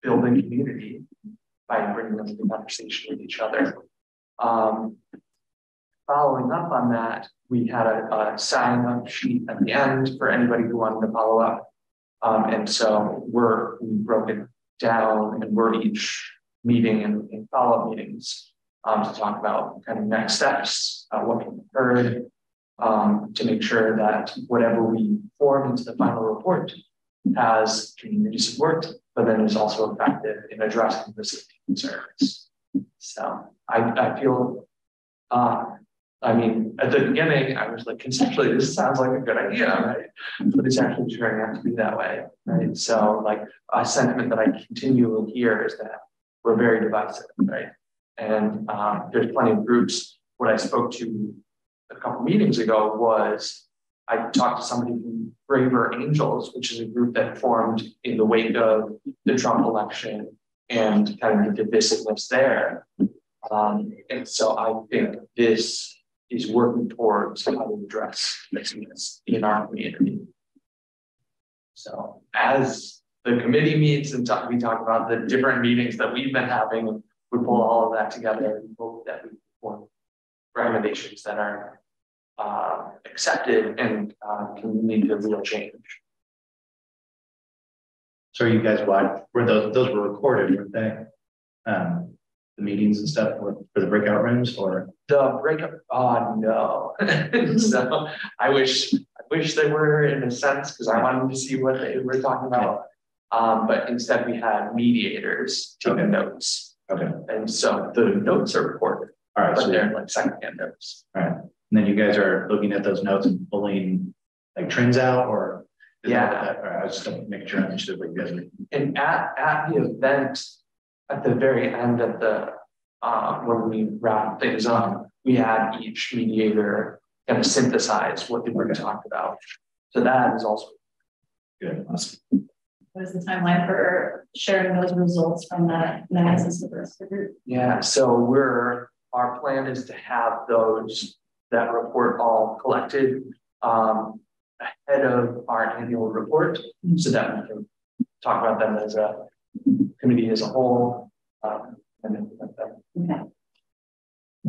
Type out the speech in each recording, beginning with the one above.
building community by bringing them into conversation with each other. Following up on that, we had a sign-up sheet at the end for anybody who wanted to follow up. And so we broke it down, and we're each meeting in follow-up meetings to talk about kind of next steps, what can be heard, to make sure that whatever we form into the final report has community support, but then is also effective in addressing the safety concerns. So I feel, I mean, at the beginning, I was like, conceptually, this sounds like a good idea, right? But it's actually turning out to be that way, right? So, like, a sentiment that I continually hear is that we're very divisive, right? And there's plenty of groups. What I spoke to a couple meetings ago was I talked to somebody from Braver Angels, which is a group that formed in the wake of the Trump election and kind of the divisiveness there. And so I think this is working towards how to address this in our community. So as the committee meets and we talk about the different meetings that we've been having, we pull all of that together and hope that we form recommendations that are accepted and can lead to real change. So you guys, were those were recorded, weren't they? The meetings and stuff for the breakout rooms, or the breakout? No. So I wish they were, in a sense, because I wanted to see what they were talking about. But instead, we had mediators taking notes. Okay. And so the notes are recorded. All right. But they're like secondhand notes. All right. And then you guys are looking at those notes and pulling like trends out, or yeah. All right. I was just making sure I understood what you guys were. And at the event, at the very end of the when we wrap things up, we had each mediator kind of synthesize what they were going to talk about. So that is also good. Awesome. What is the timeline for sharing those results from that analysis with the rest of the group? Yeah, so our plan is to have that report all collected ahead of our annual report, so that we can talk about them as a committee as a whole. Okay.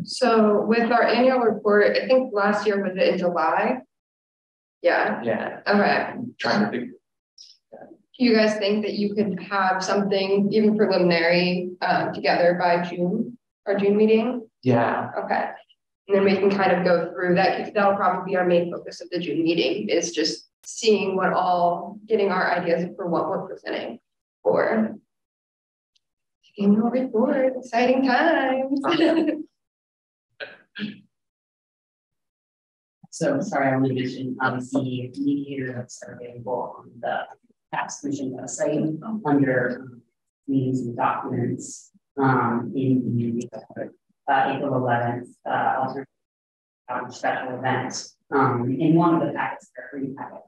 So with our annual report, I think last year was it in July? Yeah. Yeah. Okay. I'm trying to think. Do you guys think that you could have something even preliminary together by June, our June meeting? Yeah. Okay. And then we can kind of go through that. That'll probably be our main focus of the June meeting, is just seeing getting our ideas for what we're presenting for. Annual report, exciting times. So sorry, I want to mention the mediators are available on the Tax Commission website under meetings and documents in the April 11th alternate special events. In one of the packets, there are free packet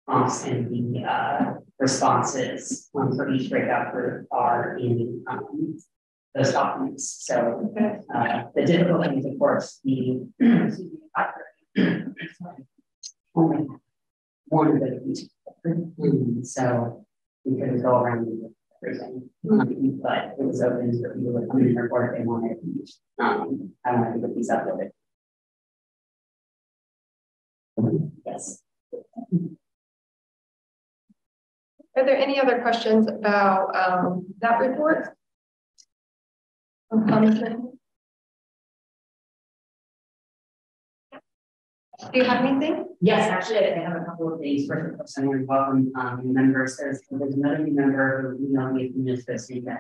prompts and the responses for each breakout group are in those documents. So the difficulty is, of course, only one of those. So we couldn't go around with everything, but it was open for people to come in and report if they wanted. I wanted to get these uploaded. Yes. Are there any other questions about that report? Do you have anything? Yes, actually, I have a couple of things. First of all, I want to welcome new members. There's another new member who emailed me from this posting that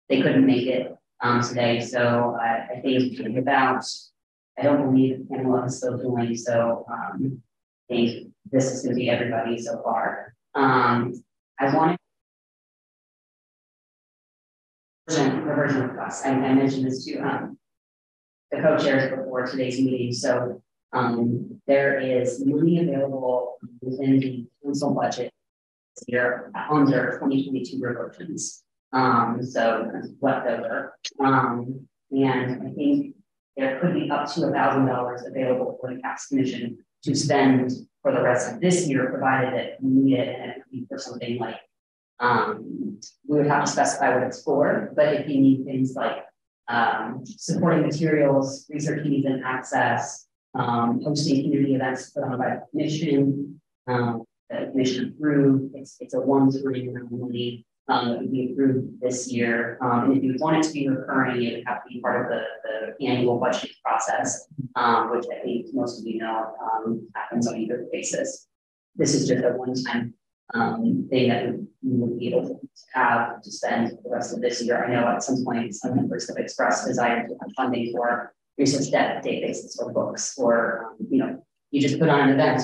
they couldn't make it today. So I think I don't believe Pamela is still joining. So I think this is going to be everybody so far. I wanted reversion request. I mentioned this to the co-chairs before today's meeting. So there is money available within the council budget this year under 2022 reversions. So left over. And I think there could be up to $1,000 available for the tax commission to spend for the rest of this year, provided that we need it and it would be for something like, we would have to specify what it's for, but if you need things like supporting materials, research needs and access, hosting community events put on by the commission, the commission approved, it's a one-time amount of money that would be approved this year. And if you want it to be recurring, it would have to be part of the annual budget process, which I think most of you know happens on a yearly basis. This is just a one-time thing that we would be able to have to spend the rest of this year. I know at some point some members have expressed desire to have funding for research databases or books, or you just put on an event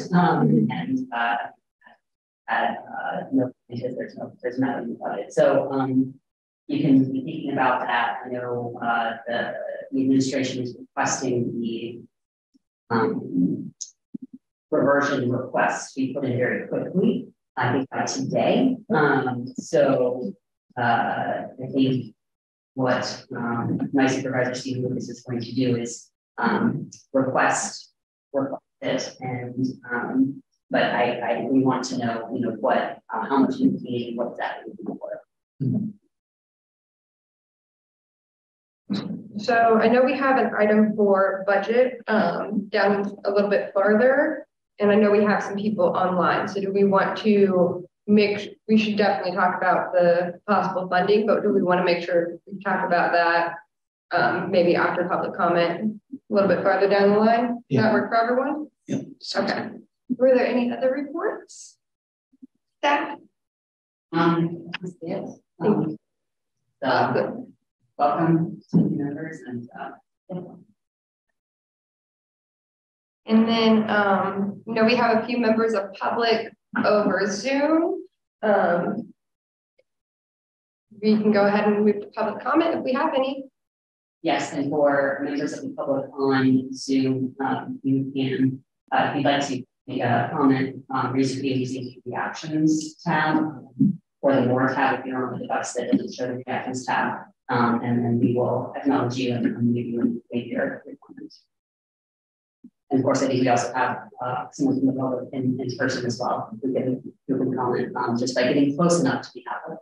no, because there's nothing about it. So you can be thinking about that. I know the administration is requesting the reversion request to be put in very quickly. I think by today. So I think what my supervisor Steve Lucas is going to do is request it, and but we want to know what how much we need and what exactly we need for. So I know we have an item for budget down a little bit further, and I know we have some people online. So do we want to we should definitely talk about the possible funding, but do we want to make sure we talk about that maybe after public comment a little bit farther down the line? Yeah. Does that work for everyone? Yeah. Okay. Were there any other reports? Staff? Yes. Welcome to the members and then we have a few members of public over Zoom. We can go ahead and move to public comment if we have any. Yes, and for members of the public on Zoom, you can, if you'd like to make a comment, raise your hand using the reactions tab or the more tab if you're on the device that doesn't show the reactions tab. And then we will acknowledge you and unmute you and make your comments. And of course, I think we also have someone from the public in person as well who can comment just by getting close enough to be happy.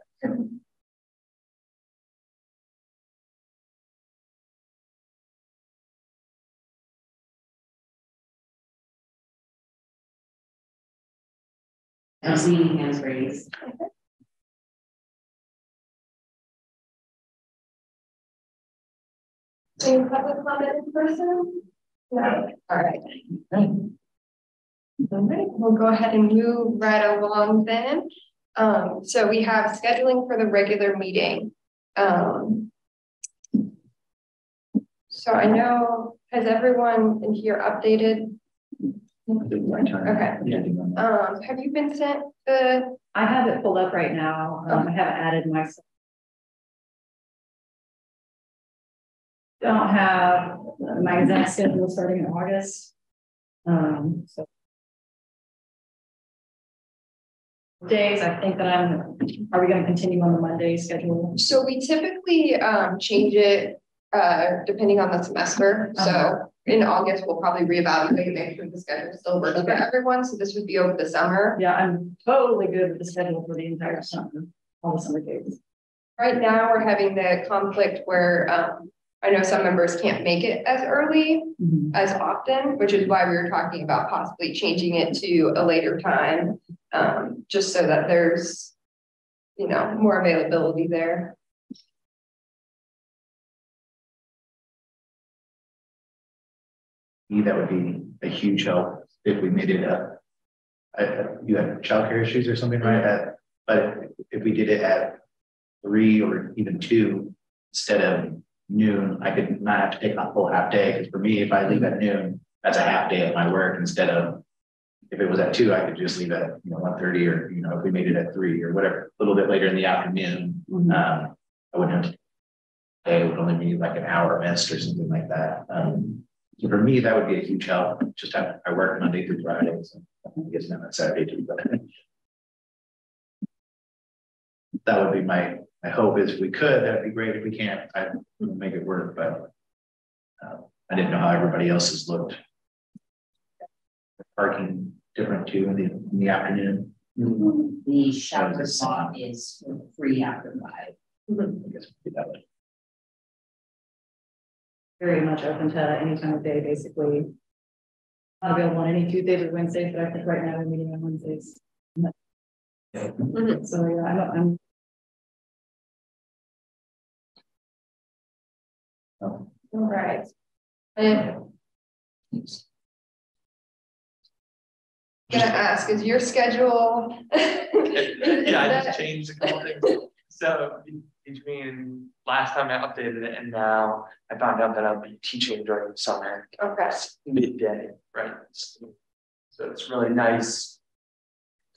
I don't see any hands raised. Any public comment in person? No. All right. All right. We'll go ahead and move right along then. So we have scheduling for the regular meeting. So I know, has everyone in here updated? Okay. Have you been sent the? I have it pulled up right now. I haven't added myself. Don't have my exact schedule starting in August. So days, I think that are we going to continue on the Monday schedule? So we typically change it depending on the semester. So in August, we'll probably reevaluate and make sure the schedule still works for everyone. So this would be over the summer. Yeah, I'm totally good with the schedule for the entire summer, all the summer days. Right now, we're having the conflict where I know some members can't make it as early as often, which is why we were talking about possibly changing it to a later time, just so that there's, more availability there. That would be a huge help if we made it you have childcare issues or something, right? But if we did it at 3 or even 2 instead of noon, I could not have to take a full half day. Because for me, if I leave at noon, that's a half day of my work. Instead of if it was at 2, I could just leave at 1:30, or if we made it at 3 or whatever, a little bit later in the afternoon. I wouldn't have to. It would only be like an hour missed or something like that. So for me, that would be a huge help. Just I work Monday through Friday, so I guess not on Saturday too. But that would be my hope. Is if we could, that'd be great. If we can't, I would make it work. But I didn't know how everybody else's looked. Parking different too in the afternoon. The shower slot is free after 5. I guess we do that way. Very much open to any time of day, basically. I'm available on any Tuesdays or Wednesdays, but I think right now we're meeting on Wednesdays. So yeah, I'm Oh. All right. And gonna ask, is your schedule? Yeah, I just changed a couple things. So between last time I updated it and now, I found out that I'll be teaching during the summer. Okay. Midday, right? So it's really nice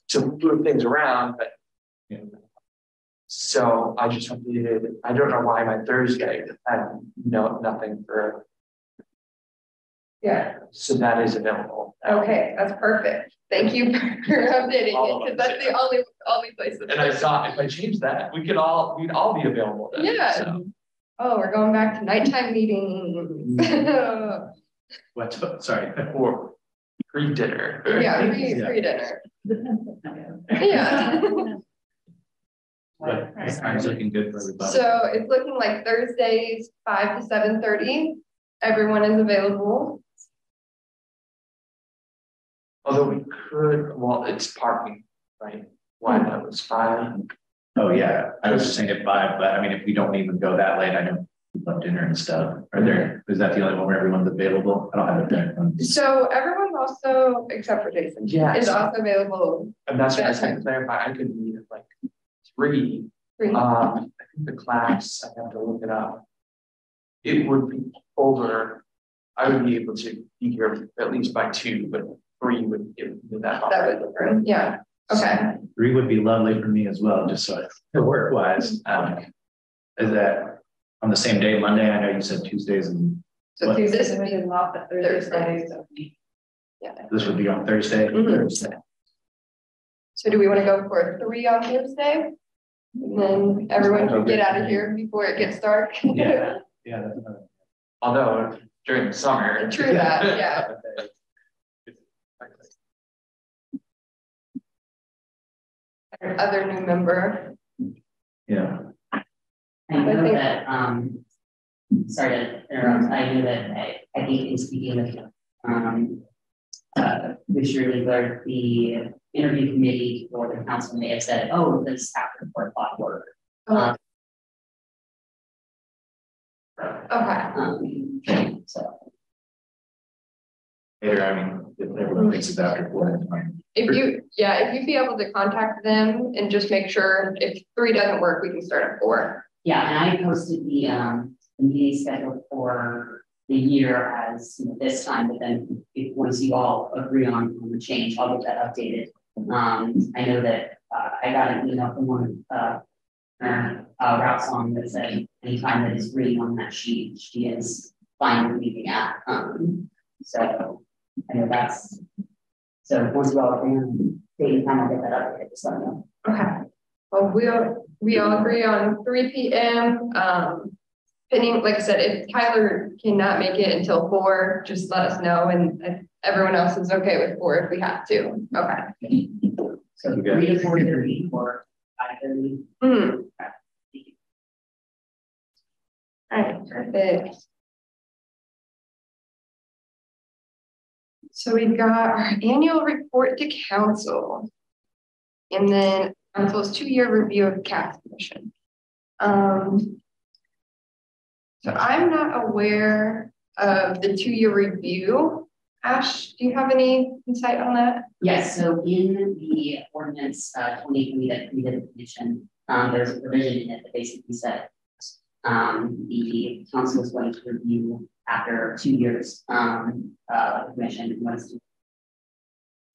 to move things around, but so I just updated. I don't know why my Thursday had nothing for. Yeah. So that is available. Okay, that's perfect. Thank you for updating All it, of because us, that's yeah. the only place. And I thought if I changed that, we'd all be available then. Yeah. So. Oh, we're going back to nighttime meetings. What? Sorry. Or pre-dinner. Yeah, pre-dinner. Yeah. But this time's looking good for everybody. So it's looking like Thursdays, 5 to 7:30. Everyone is available. Although we could, well, it's parking, right? Why that was 5. Oh yeah, I was just saying at 5, but I mean, if we don't even go that late, I know people have dinner and stuff. Is that the only one where everyone's available? I don't have it there. So everyone's also, except for Jason, Yes. is also available. And that's what I was going to clarify. I could meet at like 3. 3. I think the class, I have to look it up. It would be over. I would be able to be here at least by 2, but 3 would give me that. That would be room. Yeah. Okay. 3 would be lovely for me as well, just so work wise. Is that on the same day, Monday? I know you said Tuesdays and So Tuesdays and we did them off at Thursdays. Yeah. this would be on Thursday. Thursday. So do we want to go for 3 on Thursday? And then everyone can get out of here before it gets dark. Yeah. Yeah. That's another. Although during the summer. True that, yeah. Other new member. Yeah. I know that, sorry to interrupt, I know that I think in speaking with Commissioner Liebler, the interview committee for the council may have said, oh, this after 4 o'clock work. Okay. So. Later, I mean, if everyone thinks it's after 4, that's fine. If you'd be able to contact them and just make sure if 3 doesn't work, we can start at 4. Yeah, and I posted the meeting schedule for the year as this time, but then once you all agree on the change, I'll get that updated. I know that I got an email from one route song that said anytime that is green on that sheet, she is fine with leaving at. So I know that's so once you all agree on date and time, I'll get that updated. Just let me know. Okay. Well, we all agree on 3 p.m. Pending, like I said, if Tyler cannot make it until 4, just let us know, and if everyone else is okay with 4 if we have to. Okay. So 3 to 4:30 or 5:30. All right, perfect. So we've got our annual report to council, and then council's 2-year review of CAF commission. So I'm not aware of the 2-year review. Ash, do you have any insight on that? Yes, so in the ordinance 2020 that created the commission, there's a provision in it that basically said the council is going to review after 2 years the commission was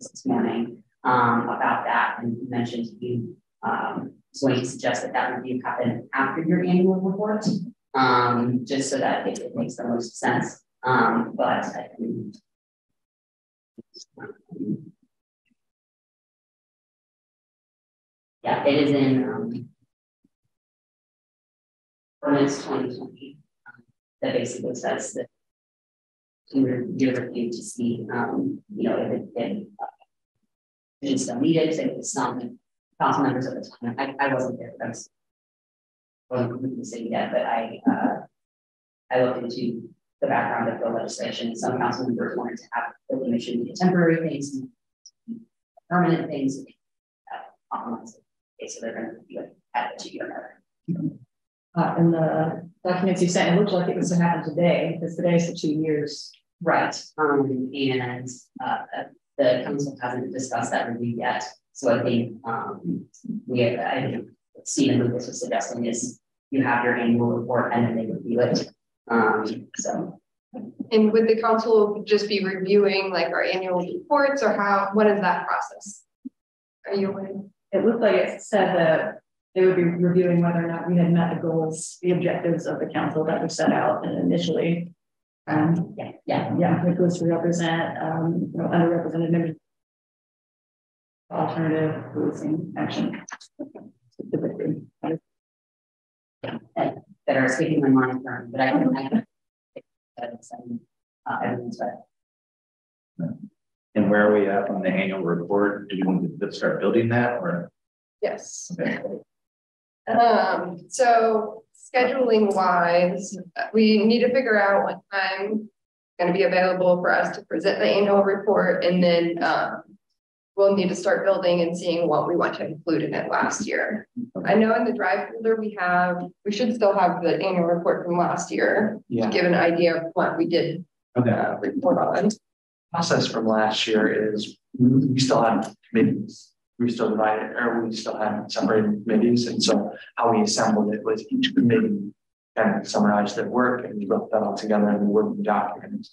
this morning about that, and you mentioned you so you suggest that review happen after your annual report, just so that it makes the most sense. But I can, yeah, it is in ordinance 2020 that basically says that you review to see, you know, if It's still needed, so it's some council members at the time. I wasn't there, but I wasn't completely sitting yet, but I looked into the background of the legislation. Some council members wanted to have the commission be temporary things, and permanent things, optimize it. So they're going to be at the 2-year mark. In the documents you sent, it looked like it was to happen today, because today is the 2 years. Right. And the council hasn't discussed that review yet. So I think I think Stephen Lucas was suggesting is you have your annual report and then they review it. And would the council just be reviewing like our annual reports, or what is that process? Are you aware? It looked like it said that they would be reviewing whether or not we had met the goals, the objectives of the council that were set out initially. It goes to represent underrepresented members, alternative policing action. That are escaping my mind from, but I can evidence that. And where are we at on the annual report? Do we need to start building that, or? Yes. Okay. So scheduling wise, we need to figure out what time going to be available for us to present the annual report, and then we'll need to start building and seeing what we want to include in it last year. I know in the drive folder we should still have the annual report from last year to give an idea of what we did report on. Process from last year is we still have committees. We still divided, or we still had separated committees, and so how we assembled it was each committee kind of summarized their work and we wrote that all together in the working document.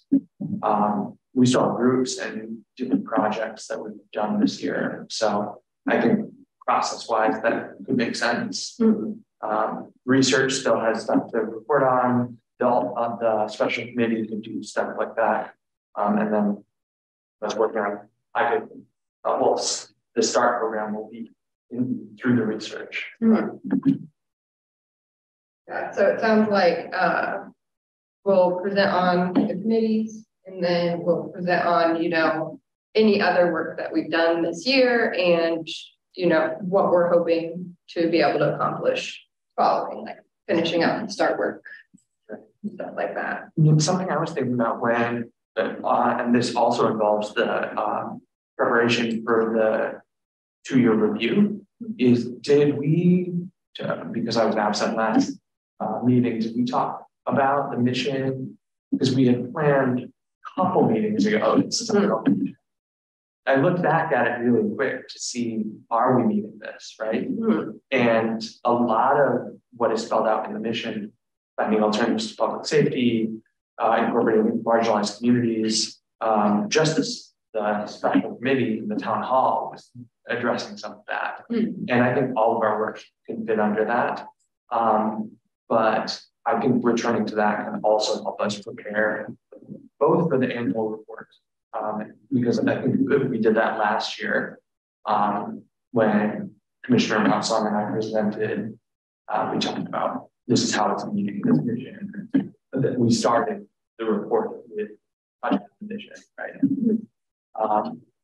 We still have groups and different projects that we've done this year, so I think process-wise that could make sense. Research still has stuff to report on. The special committee can do stuff like that, and then let's work on. The START program will be through the research. Yeah, so it sounds like we'll present on the committees, and then we'll present on, any other work that we've done this year, and, what we're hoping to be able to accomplish following, like finishing up the START work, stuff like that. Something I was thinking about when, and this also involves the preparation for the 2-year review, is did we, because I was absent last meeting, did we talk about the mission? Because we had planned a couple meetings ago. I looked back at it really quick to see, are we meeting this, right? And a lot of what is spelled out in the mission, finding alternatives to public safety, incorporating marginalized communities, justice, the special committee in the town hall was addressing some of that. And I think all of our work can fit under that. But I think returning to that can also help us prepare both for the annual report, because I think we did that last year when Commissioner Moutsong and I presented. We talked about this is how it's meeting this vision. We started the report with budget vision, right?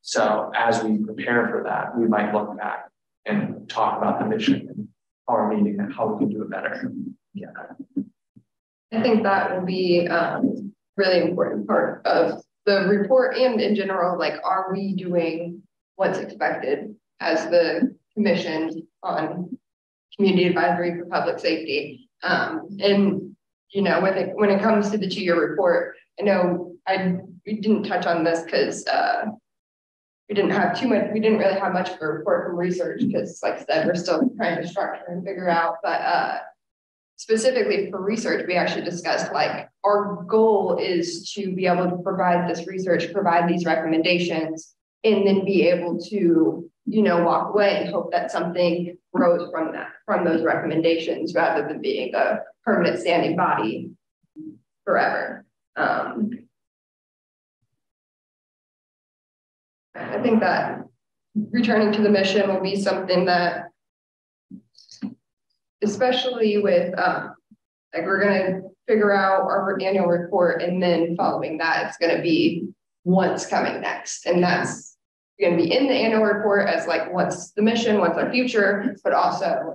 So as we prepare for that, we might look back and talk about the mission and our meeting and how we can do it better. Yeah, I think that will be really important part of the report, and in general, like, are we doing what's expected as the commission on community advisory for public safety? And when it comes to the 2-year report, I know we didn't touch on this because we didn't really have much of a report from research because, like I said, we're still trying to structure and figure out, but specifically for research, we actually discussed, like, our goal is to be able to provide this research, provide these recommendations, and then be able to, walk away and hope that something grows from those recommendations, rather than being a permanent standing body forever. I think that returning to the mission will be something that, especially with, like, we're going to figure out our annual report, and then following that, it's going to be what's coming next. And that's, going to be in the annual report as like, what's the mission, what's our future, but also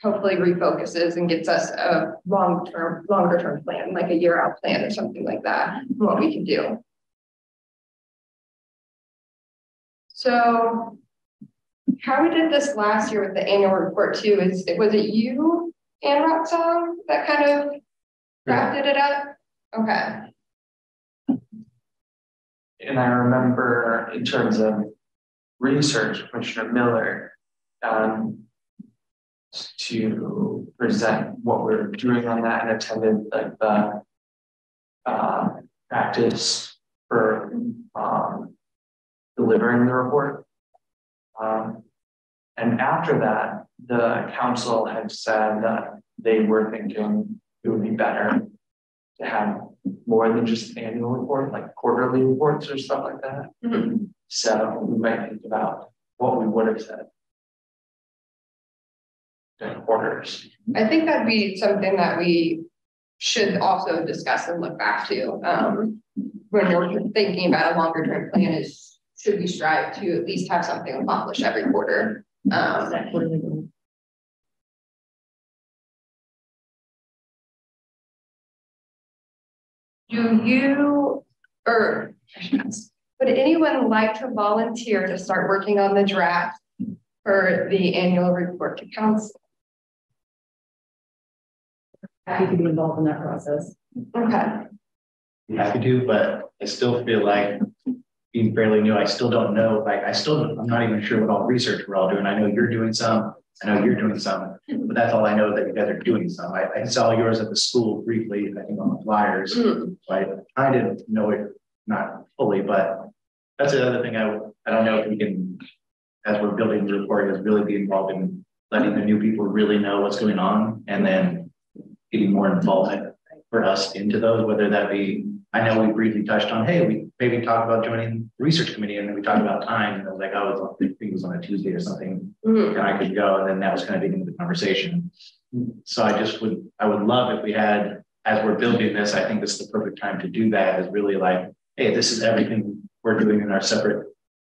hopefully refocuses and gets us a longer term plan, like a year out plan or something like that, what we can do. So how we did this last year with the annual report too was it you and Roxanne that kind of crafted it up? Okay. And I remember in terms of research, Commissioner Miller to present what we're doing on that and attended like the practice for delivering the report. And after that, the council had said that they were thinking it would be better to have more than just an annual report, like quarterly reports or stuff like that. Mm-hmm. So we might think about what we would have said in quarters. I think that'd be something that we should also discuss and look back to when we're thinking about a longer term plan is should we strive to at least have something accomplished every quarter? Do you, or would anyone like to volunteer to start working on the draft for the annual report to council? Happy to be involved in that process. Okay. I'm happy to, but I still feel like being fairly new, I still don't know, like I'm not even sure what all research we're all doing. I know you're doing some, I know you're doing some, but that's all I know that you guys are doing some. I saw yours at the school briefly, I think on the flyers. So I kind of know it, not fully, but that's the other thing I don't know if we can, as we're building the report, is really be involved in letting the new people really know what's going on and then getting more involvement for us into those, whether that be, I know we briefly touched on, hey, we maybe talk about joining the research committee and then we talked about time and I was like, oh, I think it was on a Tuesday or something and I could go. And then that was kind of beginning the conversation. So I would love if we had, as we're building this, I think this is the perfect time to do that is really like, hey, this is everything we're doing in our separate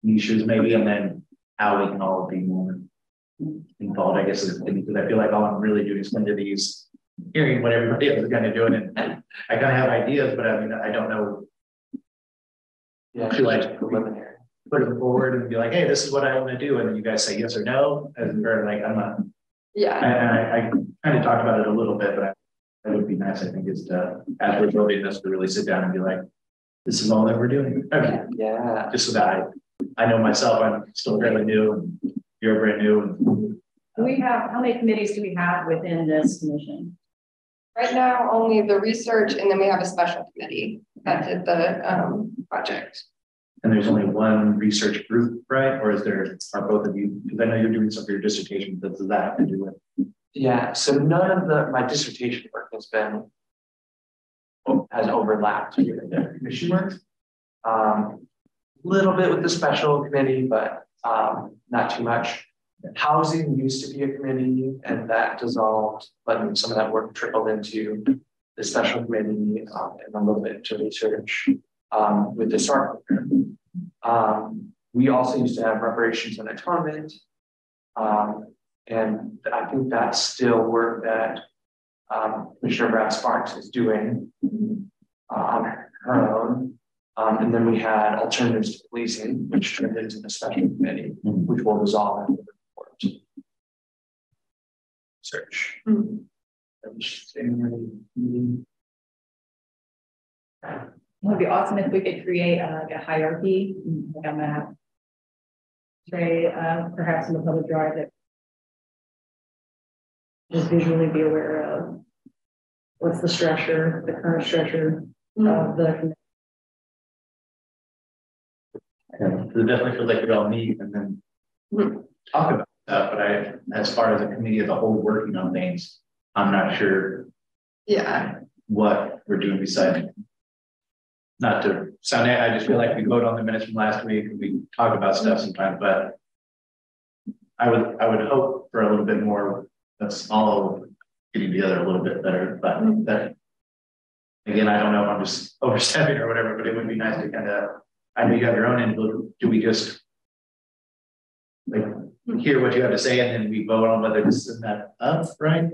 niches maybe, and then how we can all be more involved, I guess, because I feel like all I'm really doing is going to these hearing what everybody else is kind of doing. And I kind of have ideas, but I mean, I don't know. Yeah, I feel like preliminary. Put it forward and be like, hey, this is what I want to do. And then you guys say yes or no. And or like, I'm not. Yeah. I kind of talked about it a little bit, but that would be nice, I think, is to, as we're building this, to really sit down and be like, this is all that we're doing. I mean, yeah. Just so that I know myself, I'm still fairly new and you're brand new. And, how many committees do we have within this commission? Right now, only the research, and then we have a special committee that did the project. And there's only one research group, right? Or are both of you, because I know you're doing some for your dissertation, but does that have to do with? Yeah, so none of my dissertation work has overlapped with the commission work. Little bit with the special committee, but not too much. Housing used to be a committee and that dissolved, but some of that work trickled into the special committee and a little bit into research with the START program. We also used to have reparations and atonement. And I think that's still work that Commissioner Brad Sparks is doing on her own. And then we had alternatives to policing, which turned into the special committee, which will dissolve into the report. Search. It would be awesome if we could create like a hierarchy, like a map. Say, perhaps in the public drive that just visually be aware of what's the structure, the current structure of the. Yeah, it definitely feels like we all meet and then talk about stuff. But as far as a committee as a whole working on things, I'm not sure. Yeah. What we're doing besides. Not to sound, I just feel like we vote on the minutes from last week and we talk about stuff sometimes, but I would hope for a little bit more. That's all getting together a little bit better, but that again, I don't know if I'm just overstepping or whatever, but it would be nice to kind of I know you have your own input. Do we just like hear what you have to say and then we vote on whether to send that up, right?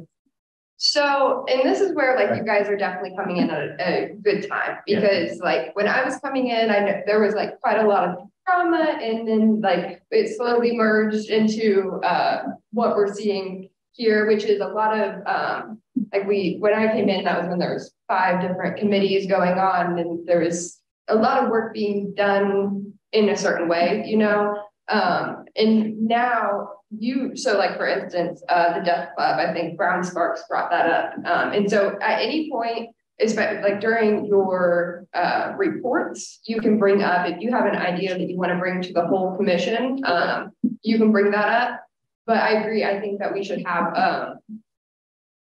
So, and this is where like you guys are definitely coming in at a good time, because like when I was coming in, I know there was like quite a lot of drama, and then like it slowly merged into what we're seeing here, which is a lot of like when I came in, that was when there was 5 different committees going on, and there was a lot of work being done in a certain way, you know. And now so like for instance, the Deaf Club, I think Brown Sparks brought that up. And so at any point, especially like during your reports, you can bring up, if you have an idea that you want to bring to the whole commission, you can bring that up. But I agree, I think that we should have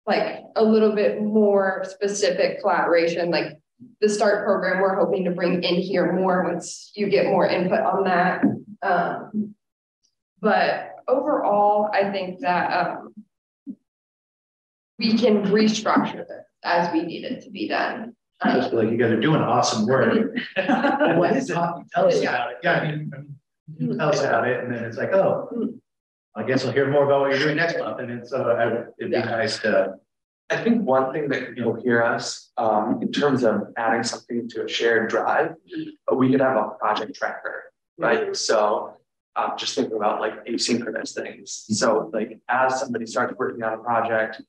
like a little bit more specific collaboration, like the START program, we're hoping to bring in here more once you get more input on that. But overall, I think that we can restructure this as we need it to be done. I just feel like you guys are doing awesome work. What is it? Tell us about it. Yeah, I mean, you tell us about it, and then it's like, oh, I guess I'll hear more about what you're doing next month. And it's it'd be nice to. I think one thing that you'll hear us in terms of adding something to a shared drive, we could have a project tracker, right? So just thinking about like asynchronous things. So like as somebody starts working on a project,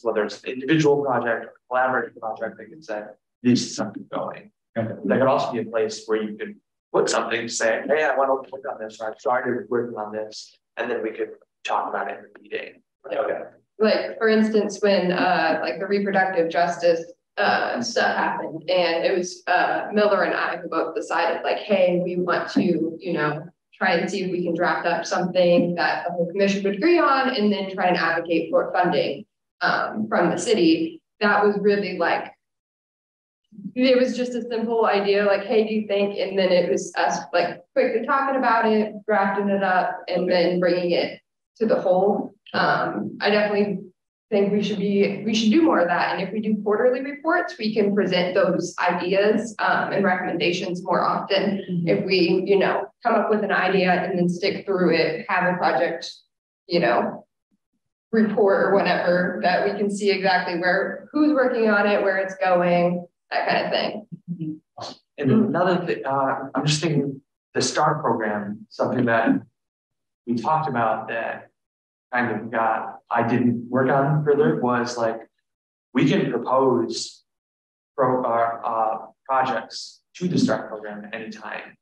whether it's an individual project or a collaborative project, they can say, this is something going. Okay. That could also be a place where you could put something to say, hey, I want to work on this, or I started working on this, and then we could talk about it in the meeting. Okay. Like for instance, when like the reproductive justice stuff happened, and it was Miller and I who both decided like, hey, we want to, you know, try and see if we can draft up something that the whole commission would agree on, and then try and advocate for funding from the city. That was really like, it was just a simple idea, like, hey, do you think? And then it was us like quickly talking about it, drafting it up, and then bringing it to the whole. I definitely think we should do more of that. And if we do quarterly reports, we can present those ideas and recommendations more often. Mm-hmm. If we, you know, come up with an idea and then stick through it, have a project, you know, report or whatever, that we can see exactly who's working on it, where it's going, that kind of thing. Mm-hmm. And another thing, I'm just thinking the STAR program, something that we talked about that kind of I didn't work on further, was like, we can propose projects to the START program at any time,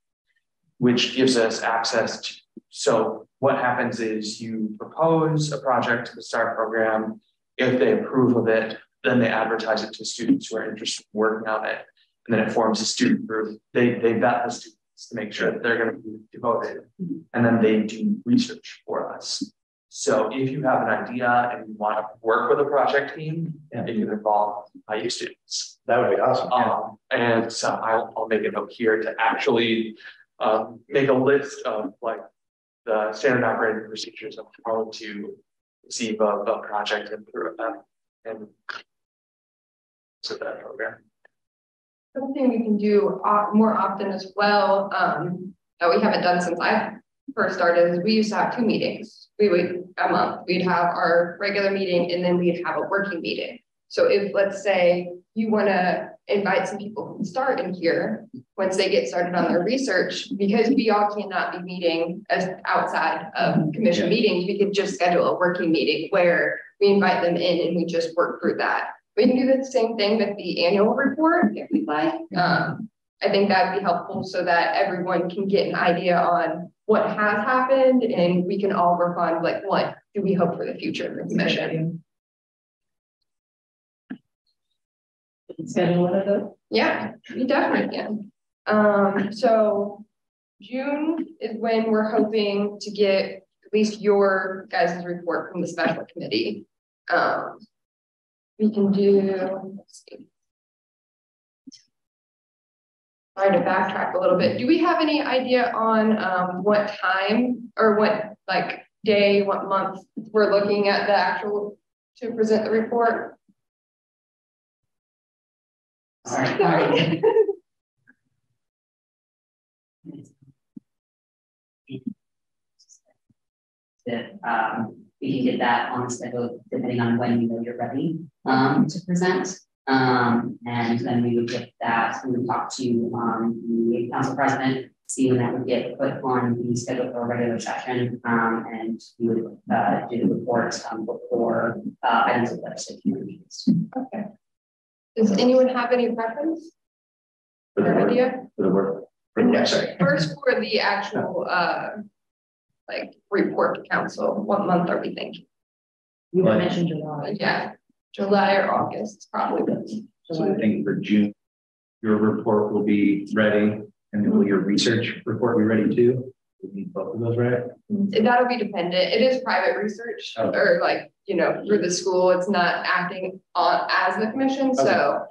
which gives us access to, so what happens is you propose a project to the START program. If they approve of it, then they advertise it to students who are interested in working on it. And then it forms a student group. They vet the students to make sure that they're going to be devoted. And then they do research for us. So if you have an idea and you want to work with a project team, it can involve IU students. That would be awesome. And so I'll make a note here to actually make a list of like the standard operating procedures of how to receive a project and so that program. Something we can do more often as well, that we haven't done since I first started, is we used to have 2 meetings. We would a month, we'd have our regular meeting, and then we'd have a working meeting. So if, let's say, you want to invite some people from START in here, once they get started on their research, because we all cannot be meeting as outside of commission meetings, we could just schedule a working meeting where we invite them in and we just work through that. We can do the same thing with the annual report if we'd like. I think that'd be helpful so that everyone can get an idea on what has happened, and we can all work on like, what do we hope for the future of the commission. Schedule one of those? Yeah, we definitely can. So June is when we're hoping to get at least your guys' report from the special committee. We can do, let's see. Try to backtrack a little bit. Do we have any idea on what time or what like day, what month we're looking at the actual to present the report? Sorry. That we can get that on the schedule depending on when you know you're ready to present. And then we would get that, we would talk to the council president, see when that would get put on the schedule for a regular session, and we would do the report before items of legislation. Okay. Does anyone have any preference or idea? For the work. Yeah, sorry. First, for the actual like report to council, what month are we thinking? You mentioned July. Yeah, July or August, probably. So I think for June, your report will be ready, and will your research report be ready too? We need both of those ready. That'll be dependent. It is private research, or like, you know, through the school. It's not acting on as the commission. Okay. So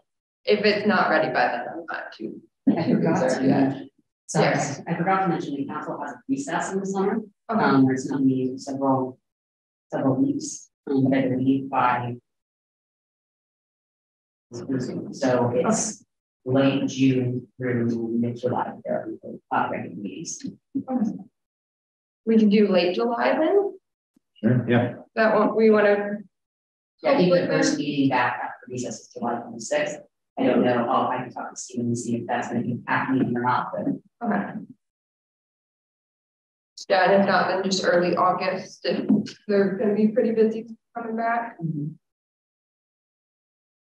if it's not ready by then, I'm not too concerned yet. Sorry, Yes. I forgot to mention the council has a recess in the summer. Okay. Where it's going to be several weeks, but I believe by. So it's late June through mid-July. There are regular meetings. We can do late July then. Sure. Yeah. That one we want to. Yeah, I think the first meeting back after recess is July 26th. I don't know. I can talk to Stephen and see if that's going to be happening or not. But Okay. Yeah, and if not, then just early August. If they're going to be pretty busy coming back.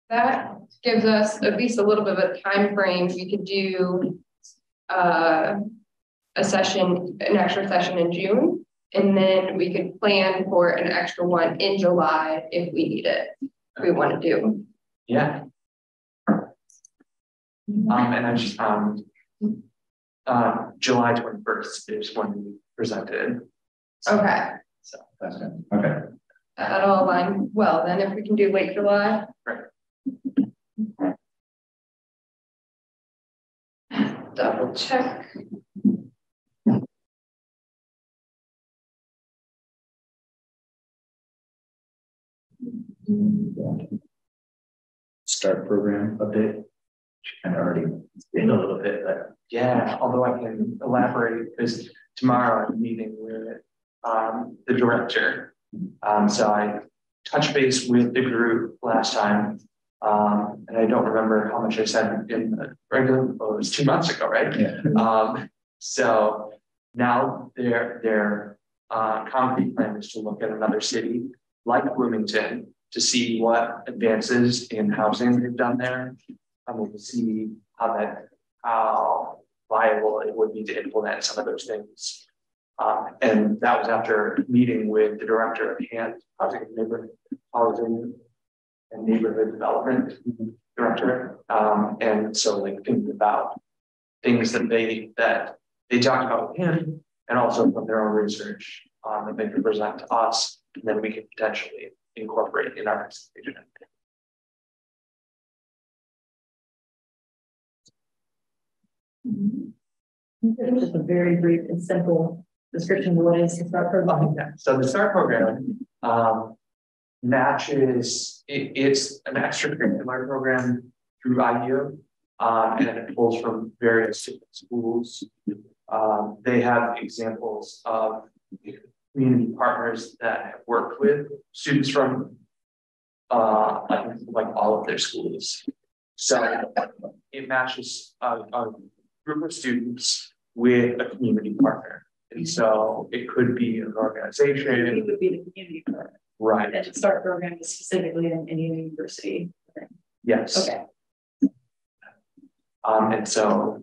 That gives us at least a little bit of a time frame. We could do a session, an extra session in June, and then we could plan for an extra one in July if we need it. If we want to do. Yeah. And I just July 21st is when we presented. Okay. So That's good. Okay. That'll align well then if we can do late July. Right. Double check. Start program update. Kind of already been a little bit, but yeah, although I can elaborate because tomorrow I'm meeting with the director. So I touched base with the group last time. And I don't remember how much I said in the regular, it was 2 months ago, right? yeah. So now their concrete plan is to look at another city like Bloomington to see what advances in housing they've done there. I mean, to see how viable it would be to implement some of those things. And that was after meeting with the director of housing and neighborhood development director. And so like thinking about things that they talked about with him and also from their own research that they could present to us, and then we could potentially incorporate in our presentation. Just a very brief and simple description of what is the START program. Yeah. So the START program matches, it's an extracurricular program through IU, and it pulls from various schools. They have examples of community partners that have worked with students from like all of their schools. So it matches a group of students with a community partner. And so it could be an organization. It would be the community partner. Right. And the START program is specifically in any university. Yes. Okay. And so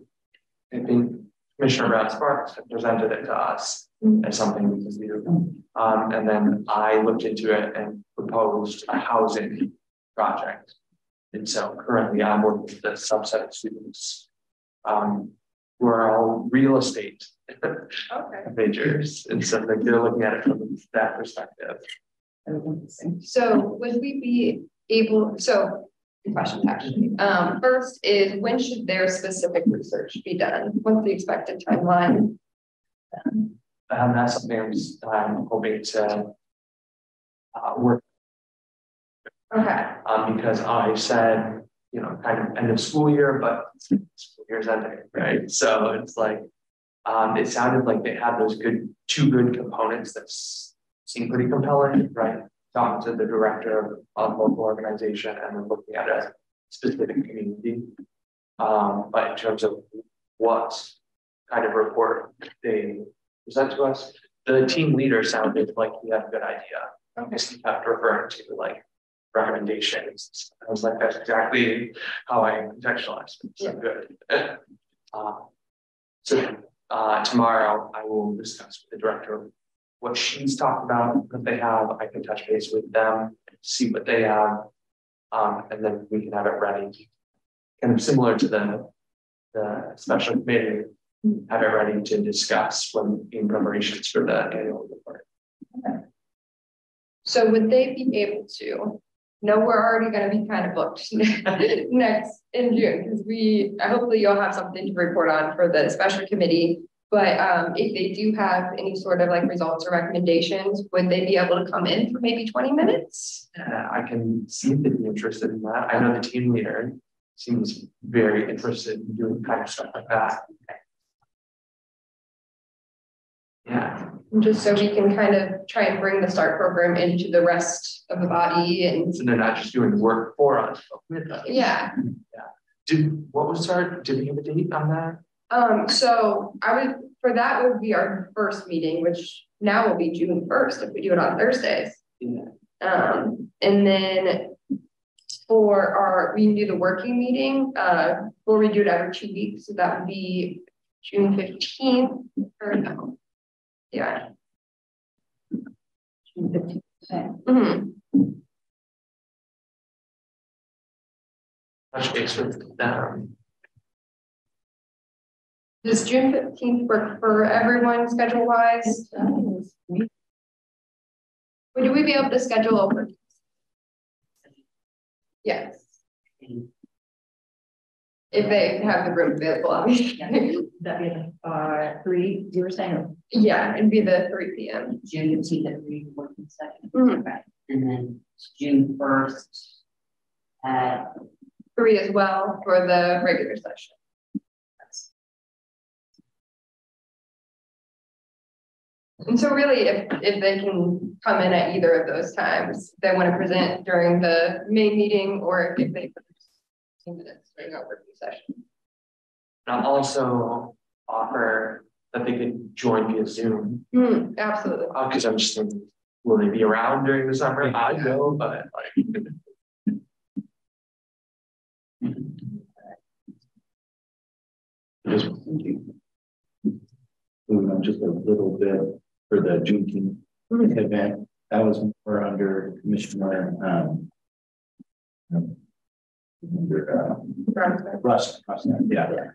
I think Commissioner Brown Sparks had presented it to us as something we can do. And then I looked into it and proposed a housing project. And so currently I'm working with a subset of students who are all real estate majors. And so like, they're looking at it from that perspective. So would we be able, so two questions actually. First is when should their specific research be done? What's the expected timeline? That's something I'm hoping to work. Okay. Because I said, you know, kind of end of school year, but school year's ending, right? So it's like, It sounded like they had those two good components that seemed pretty compelling, right? Talking to the director of local organization and then looking at a specific community. But in terms of what kind of report they present to us, the team leader sounded like he had a good idea. Because he kept referring to like recommendations. I was like, that's exactly how I contextualized it. So good. So tomorrow I will discuss with the director what she's talked about, what they have. I can touch base with them, see what they have, and then we can have it ready. Kind of similar to the special committee, have it ready to discuss when in preparations for the annual report. Okay. So would they be able to? No, we're already going to be kind of booked next in June because hopefully you'll have something to report on for the special committee. But if they do have any sort of like results or recommendations, would they be able to come in for maybe 20 minutes? I can see if they'd be interested in that. I know the team leader seems very interested in doing kind of stuff like that. Yeah. Just so we can kind of try and bring the START program into the rest of the body, and so they're not just doing work for us, but with us. Yeah. Did we have a date on that? So for that would be our first meeting, which now will be June 1st if we do it on Thursdays. Yeah. And then we can do the working meeting, or we do it every 2 weeks. So that would be June 15th or no. Yeah. June 15th. Mm-hmm. Touch base with them. Does June 15th work for everyone schedule wise? Would we be able to schedule over? Yes. If they have the room available, obviously. That'd be 3, you were saying? Yeah, it'd be the 3 p.m. June 15th at 3 working session. Mm-hmm. Okay. And then June 1st at 3 as well for the regular session. And so really, if they can come in at either of those times, they want to present during the main meeting, or if they put 15 minutes during our working session. I'll also offer that they could join via Zoom. Absolutely. Because I'm just thinking, will they be around during the summer? I know, but like. Just moving on just a little bit for the Juneteenth event. That was more under Commissioner Russ. Yeah.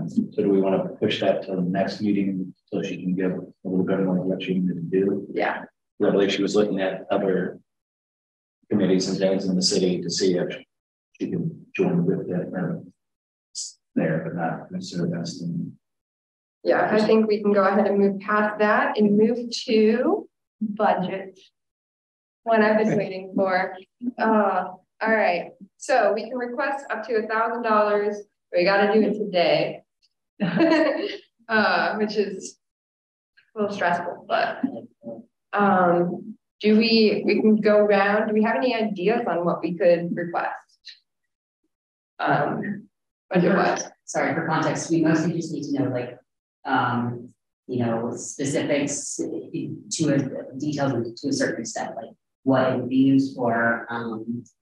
So do we want to push that to the next meeting so she can give a little bit more what she needed to do? Yeah. I believe she was looking at other committees and things in the city to see if she can join with that there, but not necessarily that's the. Yeah, I think we can go ahead and move past that and move to budget. What I've been waiting for. All right. So we can request up to $1,000. We got to do it today, which is a little stressful, but we can go around. Do we have any ideas on what we could request? Budget-wise. Sorry, for context, we mostly just need to know, like, specifics to details to a certain extent, like what it would be used for.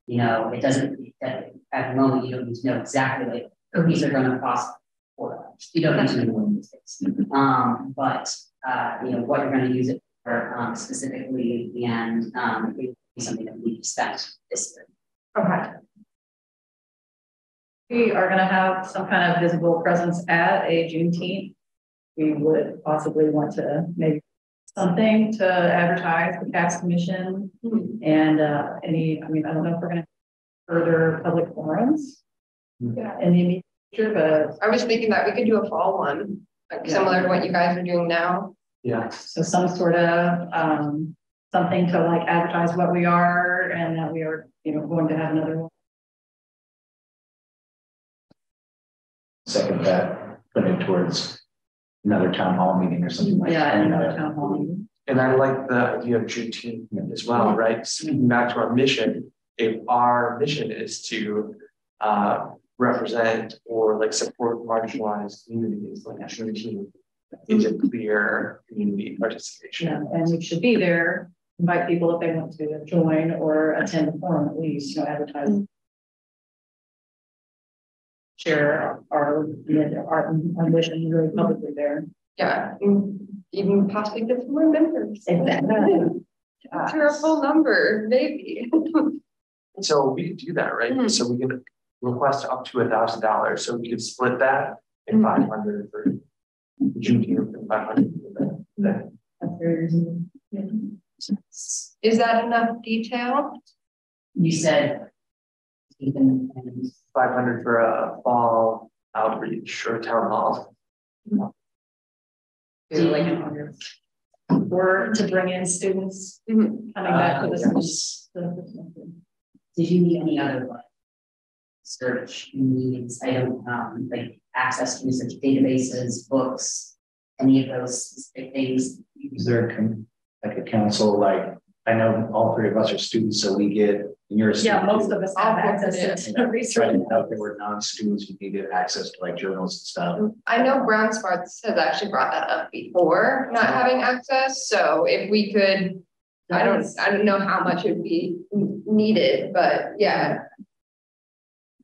It doesn't, at the moment, you don't need to know exactly like cookies are going to cost $4. You don't need to know more these things. But what you're going to use it for specifically, and it would be something that we expect this year. Okay. We are going to have some kind of visible presence at a Juneteenth. We would possibly want to maybe something to advertise the tax commission and I don't know if we're going to further public forums in the immediate future, but I was thinking that we could do a fall one, like similar to what you guys are doing now. Yeah. So some sort of something to like advertise what we are and that we are, going to have another one. Second that, putting towards another town hall meeting or something like Yeah, that. another town hall meeting. And I like the idea of Juneteenth as well, right? Speaking back to our mission, if our mission is to represent or like support marginalized communities, like Juneteenth is a clear community participation. Yeah, and we should be there, invite people if they want to join or attend the forum at least, advertise. Share our mission really publicly there. Yeah, even possibly get some more members. Exactly. To a full number, maybe. So we could do that, right? So we can request up to $1,000. So we could split that in 500 for Juneteenth and 500 for that. That's very reasonable. Yeah. Is that enough detail? You said even 500 for a fall outreach or town hall. Or to bring in students coming back to this. Did you need any other search needs? I don't like access to research databases, books, any of those specific things. Is there like a council, like, I know all three of us are students, so we get, and you're a student. Yeah, most of us have access to research. Trying to know if there were non-students who needed access to like journals and stuff. I know Brown Sparks has actually brought that up before, not having access. So if we could, I don't know how much it would be needed, but yeah,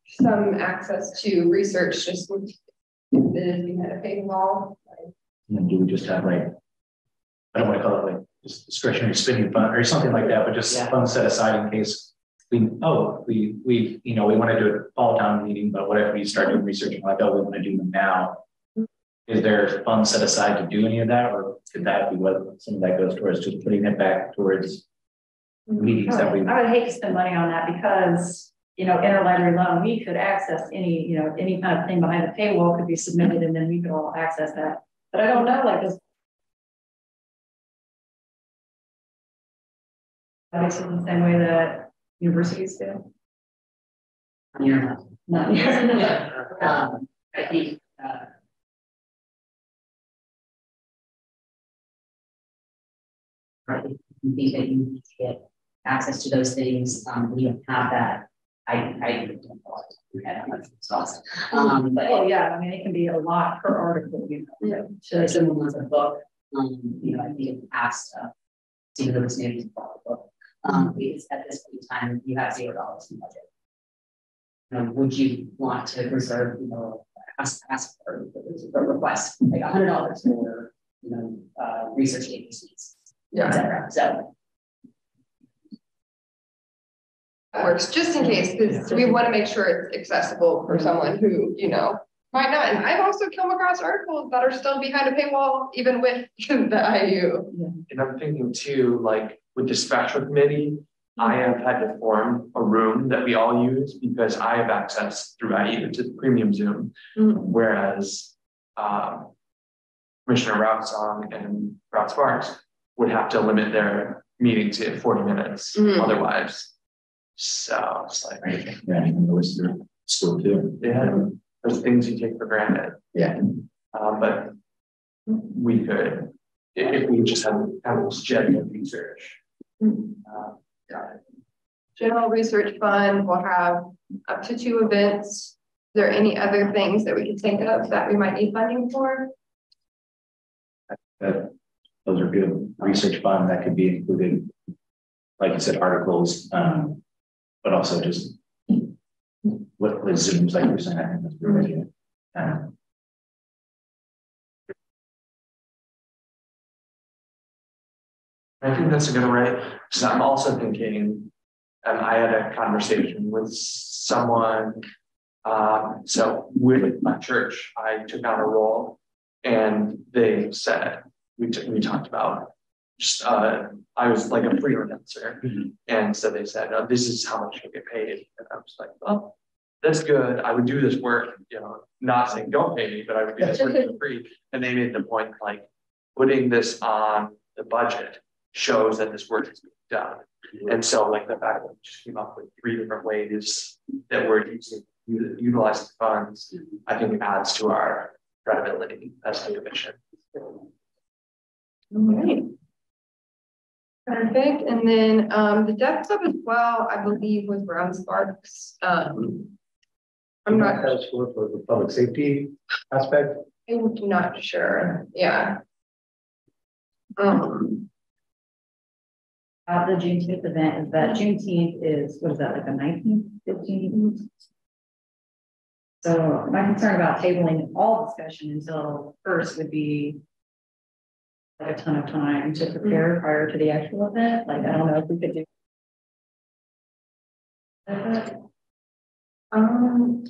some access to research just if we had a paywall. And then do we just have like, I don't want to call it like just discretionary spending fund or something like that, but just funds set aside in case we want to do a fall town meeting, but what if we start doing research and like, oh, we want to do them now? Is there funds set aside to do any of that, or could that be what some of that goes towards, just putting it back towards meetings that we? I would hate to spend money on that because interlibrary loan, we could access any any kind of thing behind the paywall could be submitted and then we could all access that. But I don't know, like this. Basically the same way that universities do. Yeah. Not I think right. You think that you need to get access to those things, we don't have that. I don't know. But yeah, I mean it can be a lot per article, so if someone wants a book, I think in the past, even though this name is a book, because at this point in time you have $0 in budget. Would you want to reserve, ask for a request like $100 for research agencies, etc. So That works just in case, because we want to make sure it's accessible for someone who, might not. And I've also come across articles that are still behind a paywall, even with the IU. And I'm thinking too, like with the special committee, I have had to form a room that we all use because I have access through IU to the premium Zoom, whereas Commissioner Routsong and Brown Sparks would have to limit their meeting to 40 minutes otherwise. So it's like, Yeah, even though it's through school too. yeah, there's things you take for granted. Yeah. But we could, if we just had kind of this general research. General research fund will have up to 2 events. Is there any other things that we could think of that we might need funding for? Those are good. Research fund that could be included, like you said, articles, but also just what Zooms, like you're saying, I think that's pretty good. I think that's a good right. So I'm also thinking, I had a conversation with someone. So with my church, I took on a role, and they said we talked about just I was like a freelancer, and so they said, oh, "This is how much you get paid," and I was like, "Well, that's good. I would do this work, not saying don't pay me, but I would do this work for free." And they made the point like putting this on the budget shows that this work is being done. And so like the fact that we just came up with 3 different ways that we're utilizing funds, I think adds to our credibility as a commission. All right. Perfect. And then the Deaf Club as well, I believe, was Brown Sparks. I'm not. That was for the public safety aspect. I'm not sure. Yeah. The Juneteenth event is that Juneteenth is, what is that, like the 19th, 15th? So my concern about tabling all discussion until first would be like a ton of time to prepare prior to the actual event. Like, I don't know if we could do.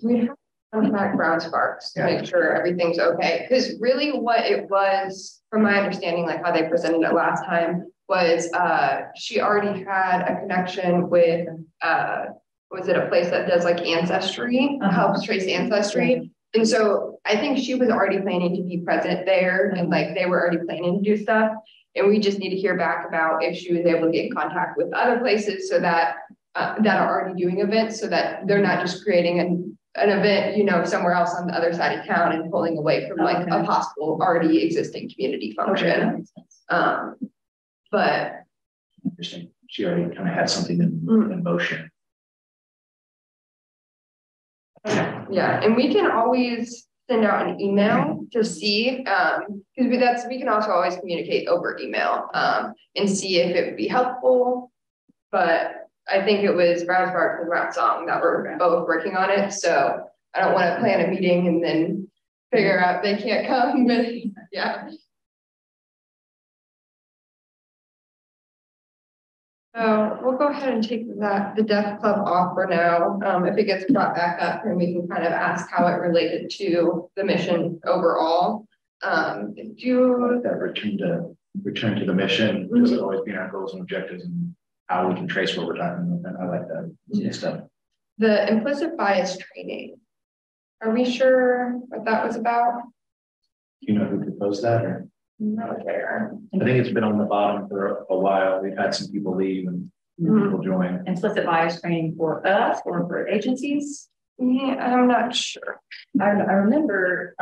We have to contact Brown Sparks to make sure everything's okay. Because really what it was, from my understanding, like how they presented it last time, was she already had a connection with was it a place that does like ancestry, helps trace ancestry. And so I think she was already planning to be present there, and like they were already planning to do stuff. And we just need to hear back about if she was able to get in contact with other places so that that are already doing events, so that they're not just creating an event, you know, somewhere else on the other side of town and pulling away from like a possible already existing community function. But Interesting. She already kind of had something in motion. Yeah, and we can always send out an email to see, because we can also always communicate over email and see if it would be helpful. But I think it was Brown Sparks and Rap Song that were both working on it. So I don't want to plan a meeting and then figure out they can't come. But yeah. So we'll go ahead and take the Deaf Club off for now. If it gets brought back up, then we can kind of ask how it related to the mission overall. That return to the mission, this has always been our goals and objectives, and how we can trace what we're talking about. I like that stuff. The implicit bias training. Are we sure what that was about? Do you know who proposed that? Or? Not there. I think it's been on the bottom for a while. We've had some people leave and people join. Implicit bias training for us or for agencies? Yeah, I'm not sure. I remember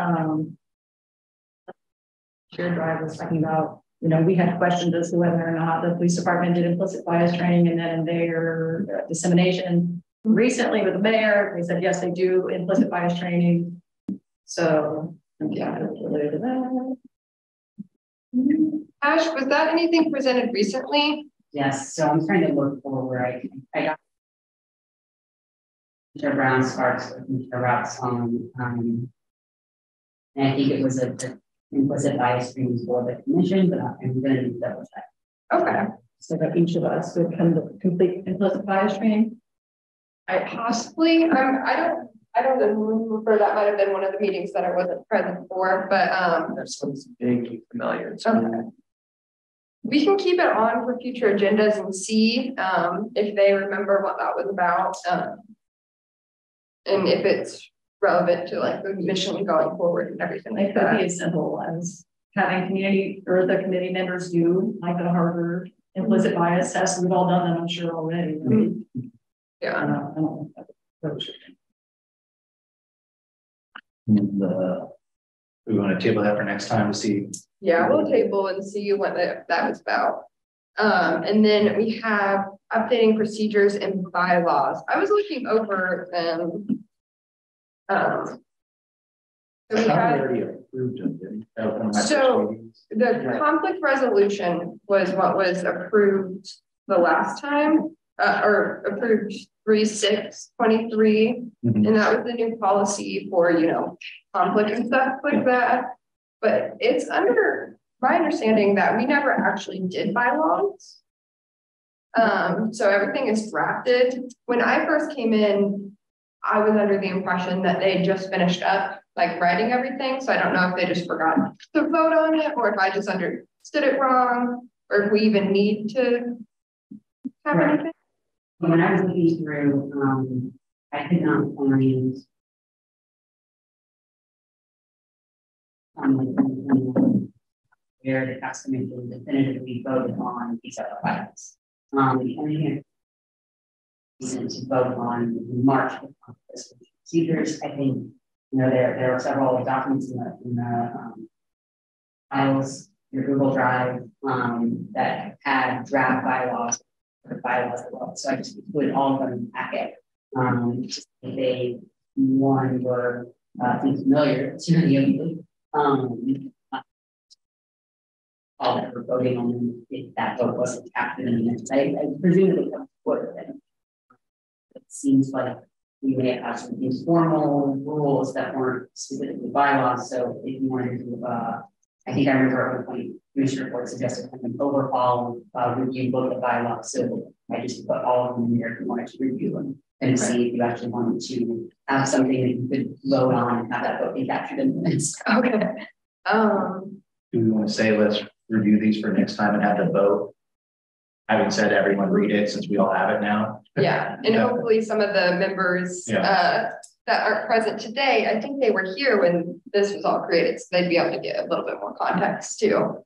Shared Drive was talking about, you know, we had questions as to whether or not the police department did implicit bias training, and then their dissemination recently with the mayor, they said, yes, they do implicit bias training. So yeah, related to that. Ash, was that anything presented recently? Yes, so I'm trying to look for where I got Mr. Brown Sparks with Mr. Rock's on, and I think it was a implicit bias training for the commission, but I'm going to double check. Okay. So that each of us would come to complete implicit bias training. I possibly, I don't remember, that might have been one of the meetings that I wasn't present for, but that sounds vaguely familiar. Okay. We can keep it on for future agendas and see if they remember what that was about, and if it's relevant to like the mission going forward and everything like that. It could be as simple as having community or the committee members do like a Harvard implicit bias test. We've all done that, I'm sure, already. Right? Yeah. I don't know. We want to table that for next time to see. Yeah, we'll table and see what that was about. And then we have updating procedures and bylaws. I was looking over them. So we had, already approved of so the conflict resolution was what was approved the last time, or approved 3/6/23, and that was the new policy for, you know, conflict and stuff like that. But it's under my understanding that we never actually did bylaws. So everything is drafted. When I first came in, I was under the impression that they just finished up like writing everything. So I don't know if they just forgot to vote on it, or if I just understood it wrong, or if we even need to have anything. When I was looking through, I could not find where the tax commission definitively voted on these other items. The only thing to vote on in March with procedures, I think, you know, there are several documents in the files, your Google Drive, that had draft bylaws or bylaws as well. So I just put all of them in the packet. Just if they one were familiar to any of you. All that we're voting on, if that vote wasn't captured in the minutes. I presume it would would have been. It seems like we may have some informal rules that weren't specifically bylaws. So if you wanted to, I think I remember at one point, Commissioner Report suggested an overhaul review both the bylaws. So I just put all of them in there if you wanted to review them and see if you actually wanted to have something that you could vote on and have that vote be captured in the minutes. Okay. Do we want to say let's review these for next time and have the vote? Having said everyone read it since we all have it now. Yeah, and hopefully some of the members that aren't present today, I think they were here when this was all created, so they'd be able to get a little bit more context too.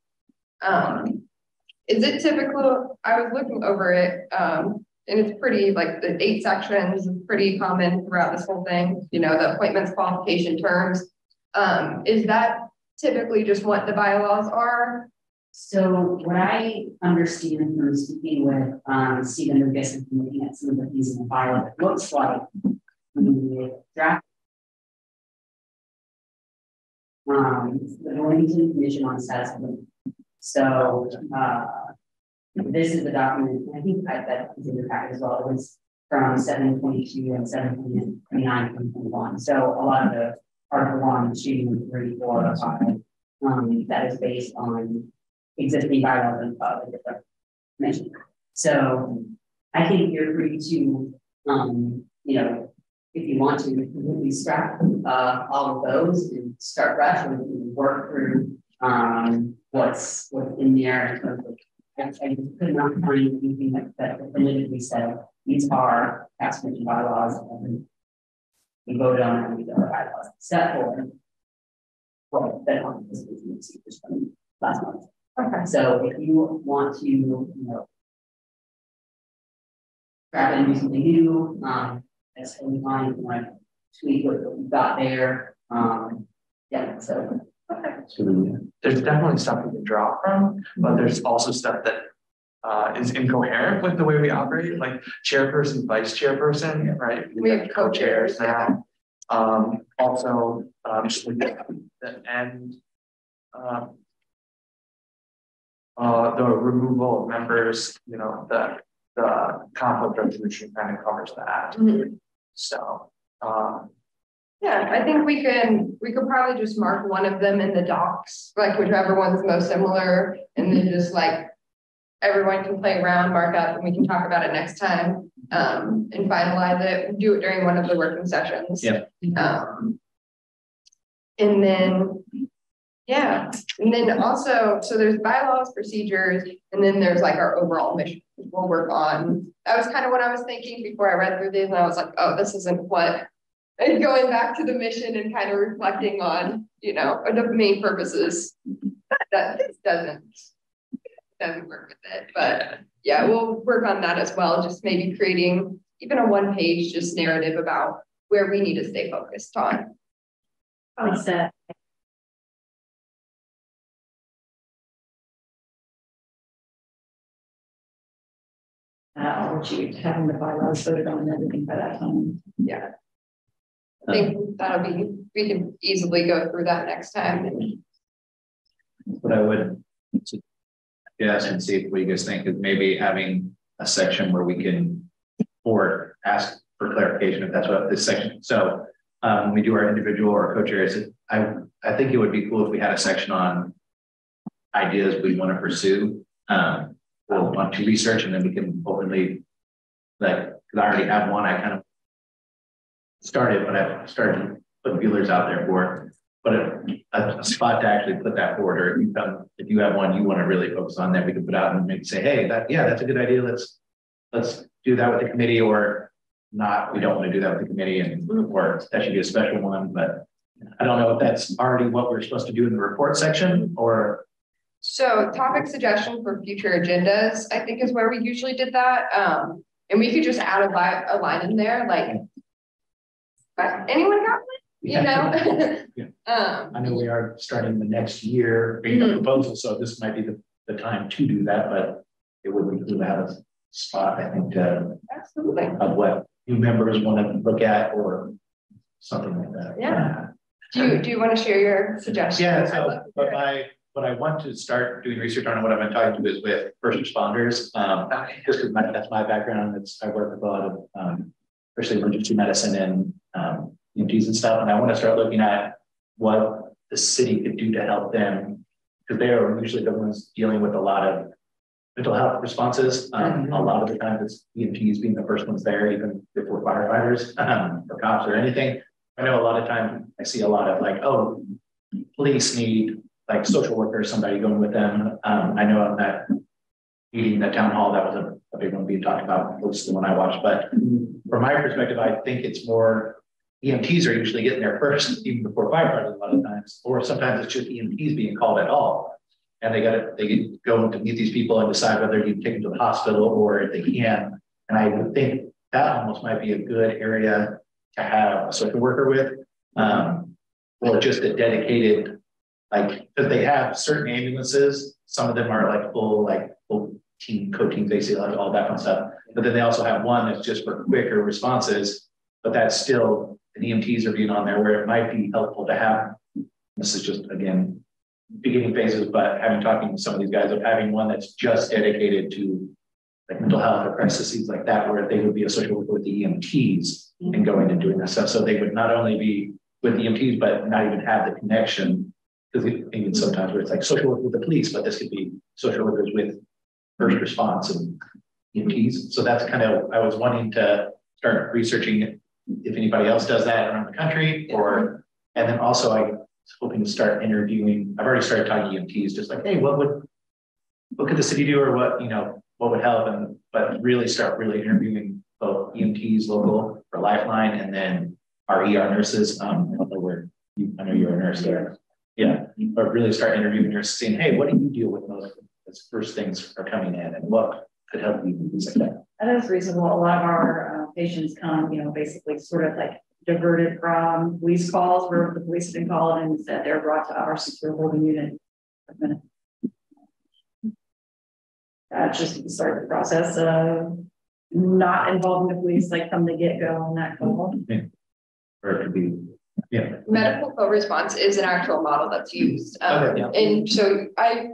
Is it typical? I was looking over it, and it's pretty, like the 8 sections is pretty common throughout this whole thing. You know, the appointments, qualification, terms. Is that typically just what the bylaws are? So what I understand from speaking with Stephen Lucas and looking at some of the things in the bylaw, it looks like the draft the Bloomington Commission on Status of Women. So this is the document, I think that is in your packet as well. It was from 7/22 and 7/29, 2021. So a lot of the Article 1, 2, 3, 4, 5, that is based on existing bylaws and the different commissions. So I think you're free to, you know, if you want to completely scrap all of those and start fresh and work through what's in there in terms of. I could not find anything that definitively said these are tax commission bylaws and we voted on and these are bylaws. Except for well, that on this is from last month. Okay. So if you want to, you know, grab and do something new, that's totally fine. If you want to tweak what you've got there, yeah. So okay. There's definitely stuff we can draw from, but there's also stuff that is incoherent with the way we operate, like chairperson, vice chairperson, right? We have co-chairs now. Also, just like the end. The removal of members, you know, the conflict resolution kind of covers that. Mm-hmm. So, yeah, I think we could probably just mark one of them in the docs, like whichever one's most similar, and then just like everyone can play around, mark up, and we can talk about it next time and finalize it. Do it during one of the working sessions. Yeah. And then. Yeah, and then also, so there's bylaws, procedures, and then there's like our overall mission we'll work on. That was kind of what I was thinking before I read through these, and I was like, oh, this isn't what, and going back to the mission and kind of reflecting on, you know, the main purposes, that this doesn't work with it. But yeah, we'll work on that as well, just maybe creating even a 1-page just narrative about where we need to stay focused on. Probably set. Having the bylaws voted on and everything by that time. Yeah. I think that'll be, we can easily go through that next time. What I would suggest and see what you guys think is maybe having a section where we can or ask for clarification if that's what this section. So when we do our individual or co-chairs, I think it would be cool if we had a section on ideas we want to pursue. We'll want to research and then we can openly, like, because I already have one I kind of started, but I've started to put feelers out there for, but a spot to actually put that forward, or if you have one you want to really focus on that we can put out and maybe say, hey, that's a good idea. Let's do that with the committee, or not. We don't want to do that with the committee, and or that should be a special one. But I don't know if that's already what we're supposed to do in the report section or. So topic suggestion for future agendas, I think is where we usually did that. And we could just add a line in there, like, anyone got one? you know. Yeah. I know we are starting the next year bringing a proposal, so this might be the time to do that, but it would be good to have a spot, I think, absolutely, of what new members want to look at or something like that. Yeah. Do you want to share your suggestions? Yeah, so what I want to start doing research on and what I've been talking to is with first responders. Just because that's my background. I work with a lot of especially emergency medicine and EMTs and stuff. And I want to start looking at what the city could do to help them, because they are usually the ones dealing with a lot of mental health responses. A lot of the time it's EMTs being the first ones there, even before firefighters or cops or anything. I know a lot of times I see a lot of like, oh, police need like social workers, somebody going with them. I know on that meeting, that town hall, that was a big one being talked about, at least the one I watched. But from my perspective, I think it's more EMTs are usually getting there first, even before firefighters a lot of times, or sometimes it's just EMTs being called at all. And they go to meet these people and decide whether you take them to the hospital or if they can. And I would think that almost might be a good area to have a social worker with, or just a dedicated, like, because they have certain ambulances. Some of them are like full team, co-teams, ACL, all that fun stuff. But then they also have one that's just for quicker responses, but that's still, the EMTs are being on there where it might be helpful to have, this is just, again, beginning phases, but talking to some of these guys of having one that's just dedicated to like mental health or crises like that, where they would be a social worker with the EMTs and going and doing that stuff. So they would not only be with the EMTs, but not even have the connection. Because even sometimes where it's like social work with the police, but this could be social workers with first response and EMTs. So that's kind of, I was wanting to start researching if anybody else does that around the country, or, and then also I was hoping to start interviewing. I've already started talking to EMTs, just like, hey, what could the city do, or what would help, but really start interviewing both EMTs local for Lifeline and then our ER nurses. I don't know where I know you're a nurse there. Yeah, but really start interviewing nurses, saying, hey, what do you deal with most as first things are coming in, and what could help you, things like that. That is reasonable. A lot of our patients come, basically sort of like diverted from police calls where the police have been called and instead they're brought to our secure holding unit. Just to start the process of not involving the police like from the get-go on that call. Yeah. Or it could be, yeah. Medical co-response is an actual model that's used. And so I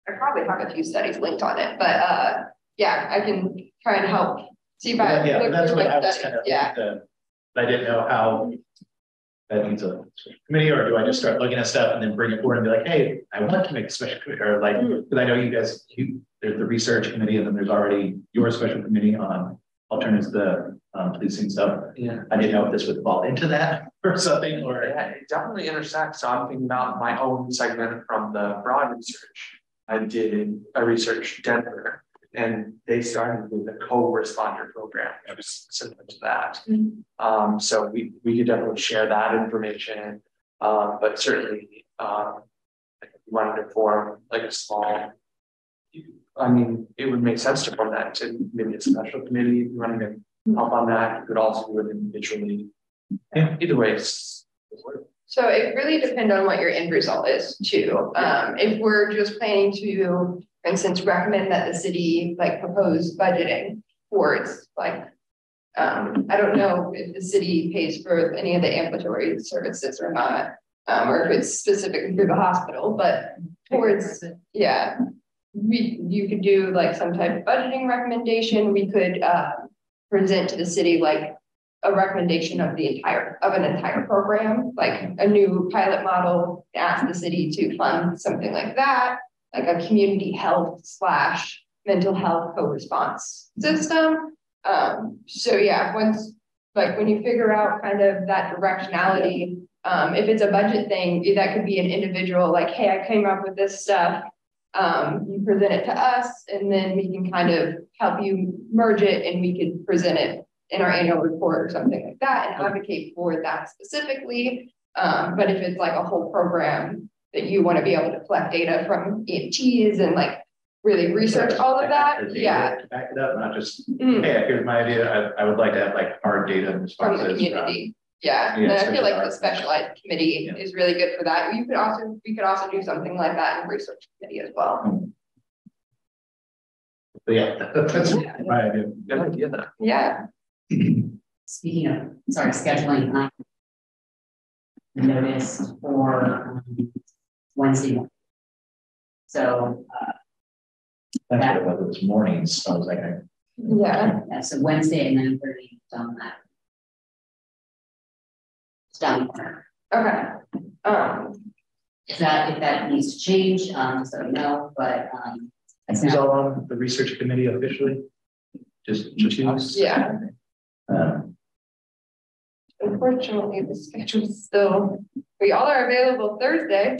probably have a few studies linked on it, but yeah, I can try and help see if I that's what I was kind of I didn't know how that needs a committee, or do I just start looking at stuff and then bring it forward and be like, hey, I want to make a special committee, or like, because I know you guys, there's the research committee, and then there's already your special committee on alternatives to policing stuff. Yeah, I didn't know if this would fall into that or something, or it definitely intersects. So I'm thinking about my own segment from the broad research. I researched Denver, and they started with a co-responder program. It was similar to that. So we could definitely share that information, but certainly if we wanted to form like a small, I mean, it would make sense to form that to maybe a special committee. If you want to help on that, you could also do it individually. Either way, so it really depends on what your end result is too. If we're just planning to, for instance, recommend that the city like propose budgeting towards like, I don't know if the city pays for any of the ambulatory services or not, or if it's specifically through the hospital, but towards, you could do like some type of budgeting recommendation. We could present to the city like a recommendation of an entire program, like a new pilot model, ask the city to fund something like that, like a community health / mental health co-response system. So yeah, when you figure out kind of that directionality, if it's a budget thing, that could be an individual, like, hey, I came up with this stuff. You present it to us, and then we can kind of help you merge it, and we could present it in our annual report or something like that and advocate for that specifically. But if it's like a whole program that you want to be able to collect data from EMTs and like really research all of that, to back it up, not just hey, here's my idea. I would like to have like hard data and responses from the community. Yeah, Yeah, and I such feel as like the our- specialized committee Yeah. is really good for that. We could also do something like that in research committee as well. But yeah, that's my idea. Good idea though. Yeah. Speaking of, sorry, scheduling, notice for Wednesday morning. So, That's what it was this morning, so I was like, Yeah. so Wednesday at 9:30, done that. It's down the corner. Okay. If that needs to change, just let me know, but, who's all on the research committee officially? Just us? Yeah. Um, Unfortunately, the schedule is still, we all are available Thursday.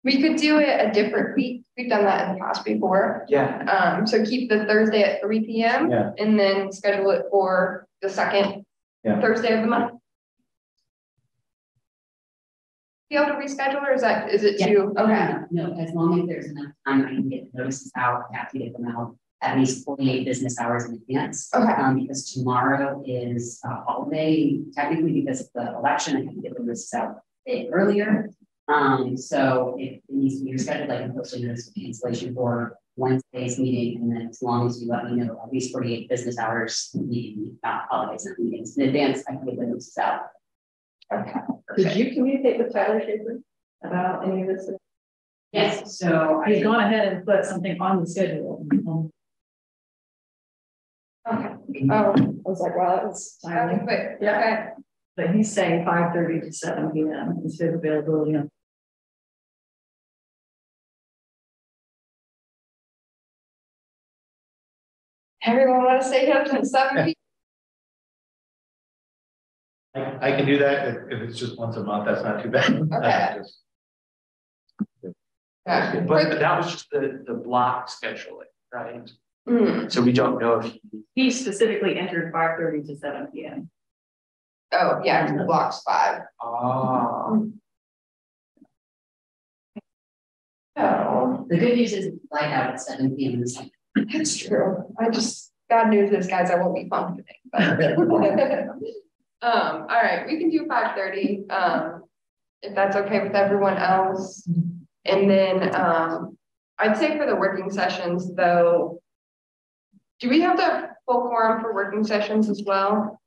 We could do it a different week. We've done that in the past before. Yeah. So keep the Thursday at 3 p.m. Yeah. and then schedule it for the second Thursday of the month. Be able to reschedule, or is it too? Okay. No, as long as there's enough time, I can get the notices out, have to get them out at least 48 business hours in advance. Okay. Because tomorrow is a holiday, technically because of the election, I have to get the notices out a day earlier. So if it needs to be rescheduled, I can post a notice of cancellation for Wednesday's meeting, and then as long as you let me know at least 48 business hours, not holidays and meetings in advance, I can get the notices out. Okay. Did you communicate with Tyler Schaefer about any of this? Yes, so He's gone ahead and put something on the schedule. Okay. Oh, I was like, wow, that was timely. but Yeah. okay. But he's saying 5:30 to 7 p.m. is his availability. Everyone want to stay up to 7 p.m. I can do that if it's just once a month, that's not too bad. Okay. Yeah. But that was just the block scheduling, right? Mm. So we don't know if He specifically entered 5:30 to 7 p.m. Oh, yeah, blocks 5. Oh. Oh, the good news is it's light out at 7 p.m. in the summer. that's true. Bad news is, guys, I won't be functioning. But all right, we can do 5:30, if that's okay with everyone else. And then I'd say for the working sessions, though, do we have the full quorum for working sessions as well?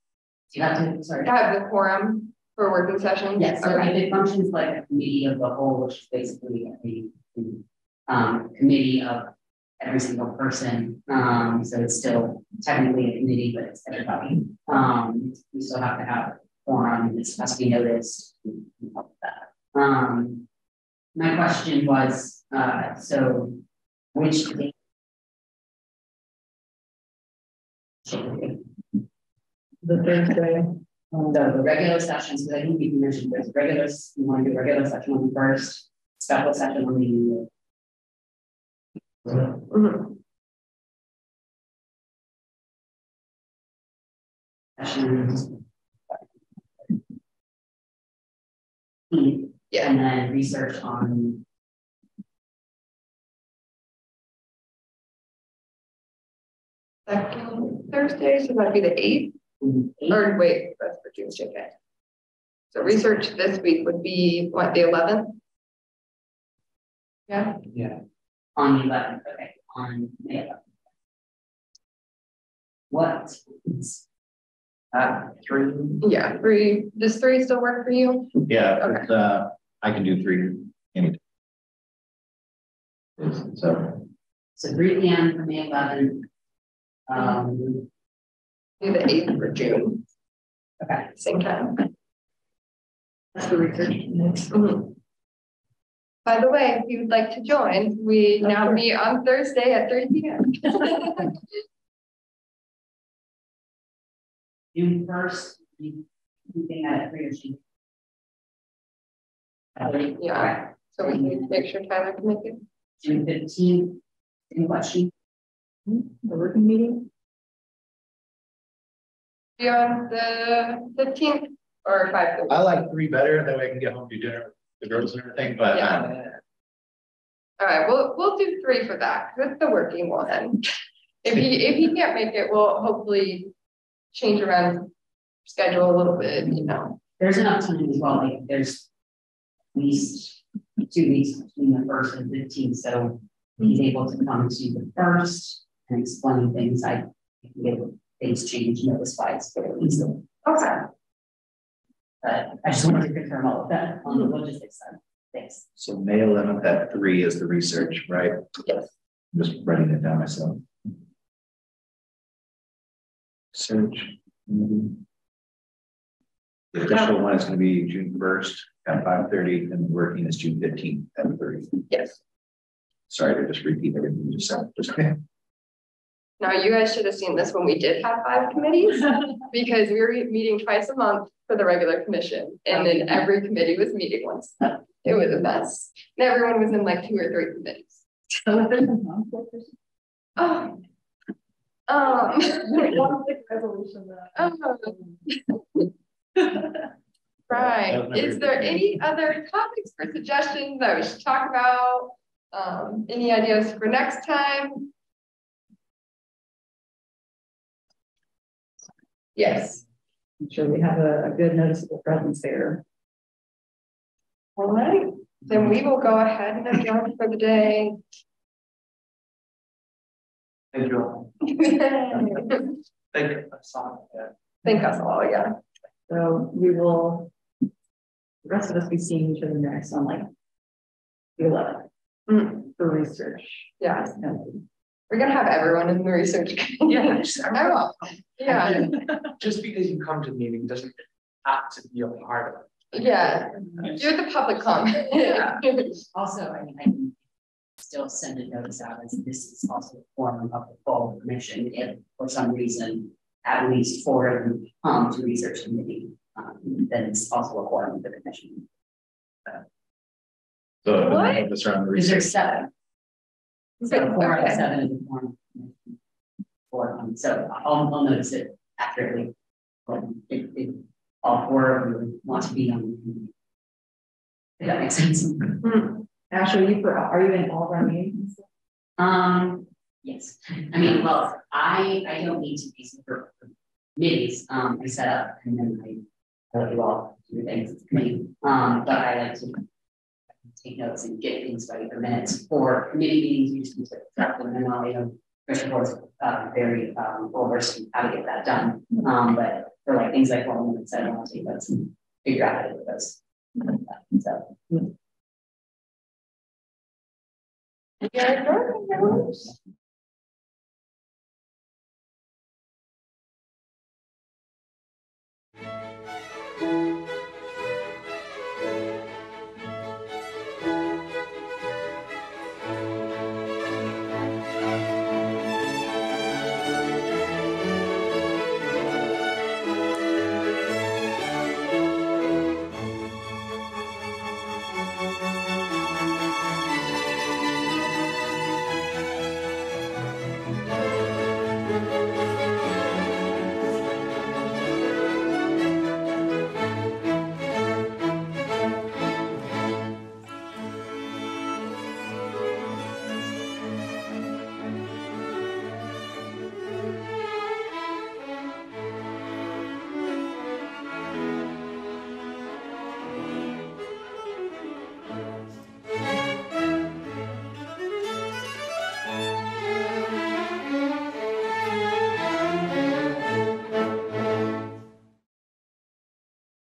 You have to, sorry. I have the quorum for working sessions. Yes, so Okay. it functions like a committee of the whole, which is basically a committee of every single person. So it's still technically a committee, but it's everybody. We still have to have quorum, it has to be noticed, and all of that. My question was, so which day? The Thursday. The regular sessions, because I think you mentioned there's regular, you want to do regular session on the first, special session on the. Mhm. Sessions. Yeah. And then research on. Second Thursday, so that'd be the 8th. Or wait, that's for June, okay. So research this week would be what, the 11th? Yeah. yeah. On the 11th, okay, on May 11th. What? At 3. Yeah, 3. Does 3 still work for you? Yeah, Okay. it's, I can do 3 anytime. So 3 p.m. for May 11th. Do the 8th for June. Okay. Same time. That's the research. Mhm. By the way, if you'd like to join, we now meet on Thursday at 3 p.m. June 1st, you think at 3 or she? Yeah. So we can make sure Tyler can make it. June 15th, any question? The working meeting. Be on the 15th or 5:30. I like 3 better, that way I can get home to dinner with the girls and everything, but Yeah. All right, we'll do 3 for that. That's the working one. If he can't make it, we'll hopefully change around schedule a little bit, you know. There's enough time as well, like there's at least 2 weeks between the 1st and 15th, so he's able to come to the 1st and explain things. I can get things changed notice-wise fairly easily. Okay. But I just wanted to confirm all of that on the logistics side. Thanks. So May 11th at 3 is the research, right? Yes. I'm just writing it down myself. Search. The official one is going to be June 1st at 5:30, and the working is June 15th at 3. Yes. Sorry to just repeat everything you just said. Just Now you guys should have seen this when we did have 5 committees because we were meeting twice a month for the regular commission, and then every committee was meeting once. It was a mess, and everyone was in like 2 or 3 committees. So if there's a conflict or Oh. conflict resolution. Right. Is there any other topics or suggestions that we should talk about? Any ideas for next time? Yes. I'm sure we have a good noticeable presence there. All right. Then we will go ahead and adjourn for the day. Thank you all. Thank you. Thank us all, yeah. So we will, the rest of us be seeing each other next on like the 11th for research. Yeah. We're gonna have everyone in the research. Yeah. I will. Yeah. Just because you come to the meeting doesn't have to be a part of it. Yeah. You're the public comment. Yeah. Also, I mean, I can still send a notice out as this is also a form of the full commission if for some reason at least 4 of them come to research committee, then it's also a form of the commission. So What? this around the Because there's research. 7. So 4 out of Okay. 7 is the form. So I'll notice it accurately. If all 4 of you want to be on the committee. If that makes sense. Ashley, are you in all of our meetings? Yes. I mean, well, I don't need to be super committees. I set up and then I let you all do your things as a committee. But I like to take notes and get things ready for minutes. For committee meetings, you just need to track them, and I'll, Commissioner Board's very well versed in how to get that done. But for like things like 1 minute, I don't want to take notes and figure out how to do those. So. Yeah,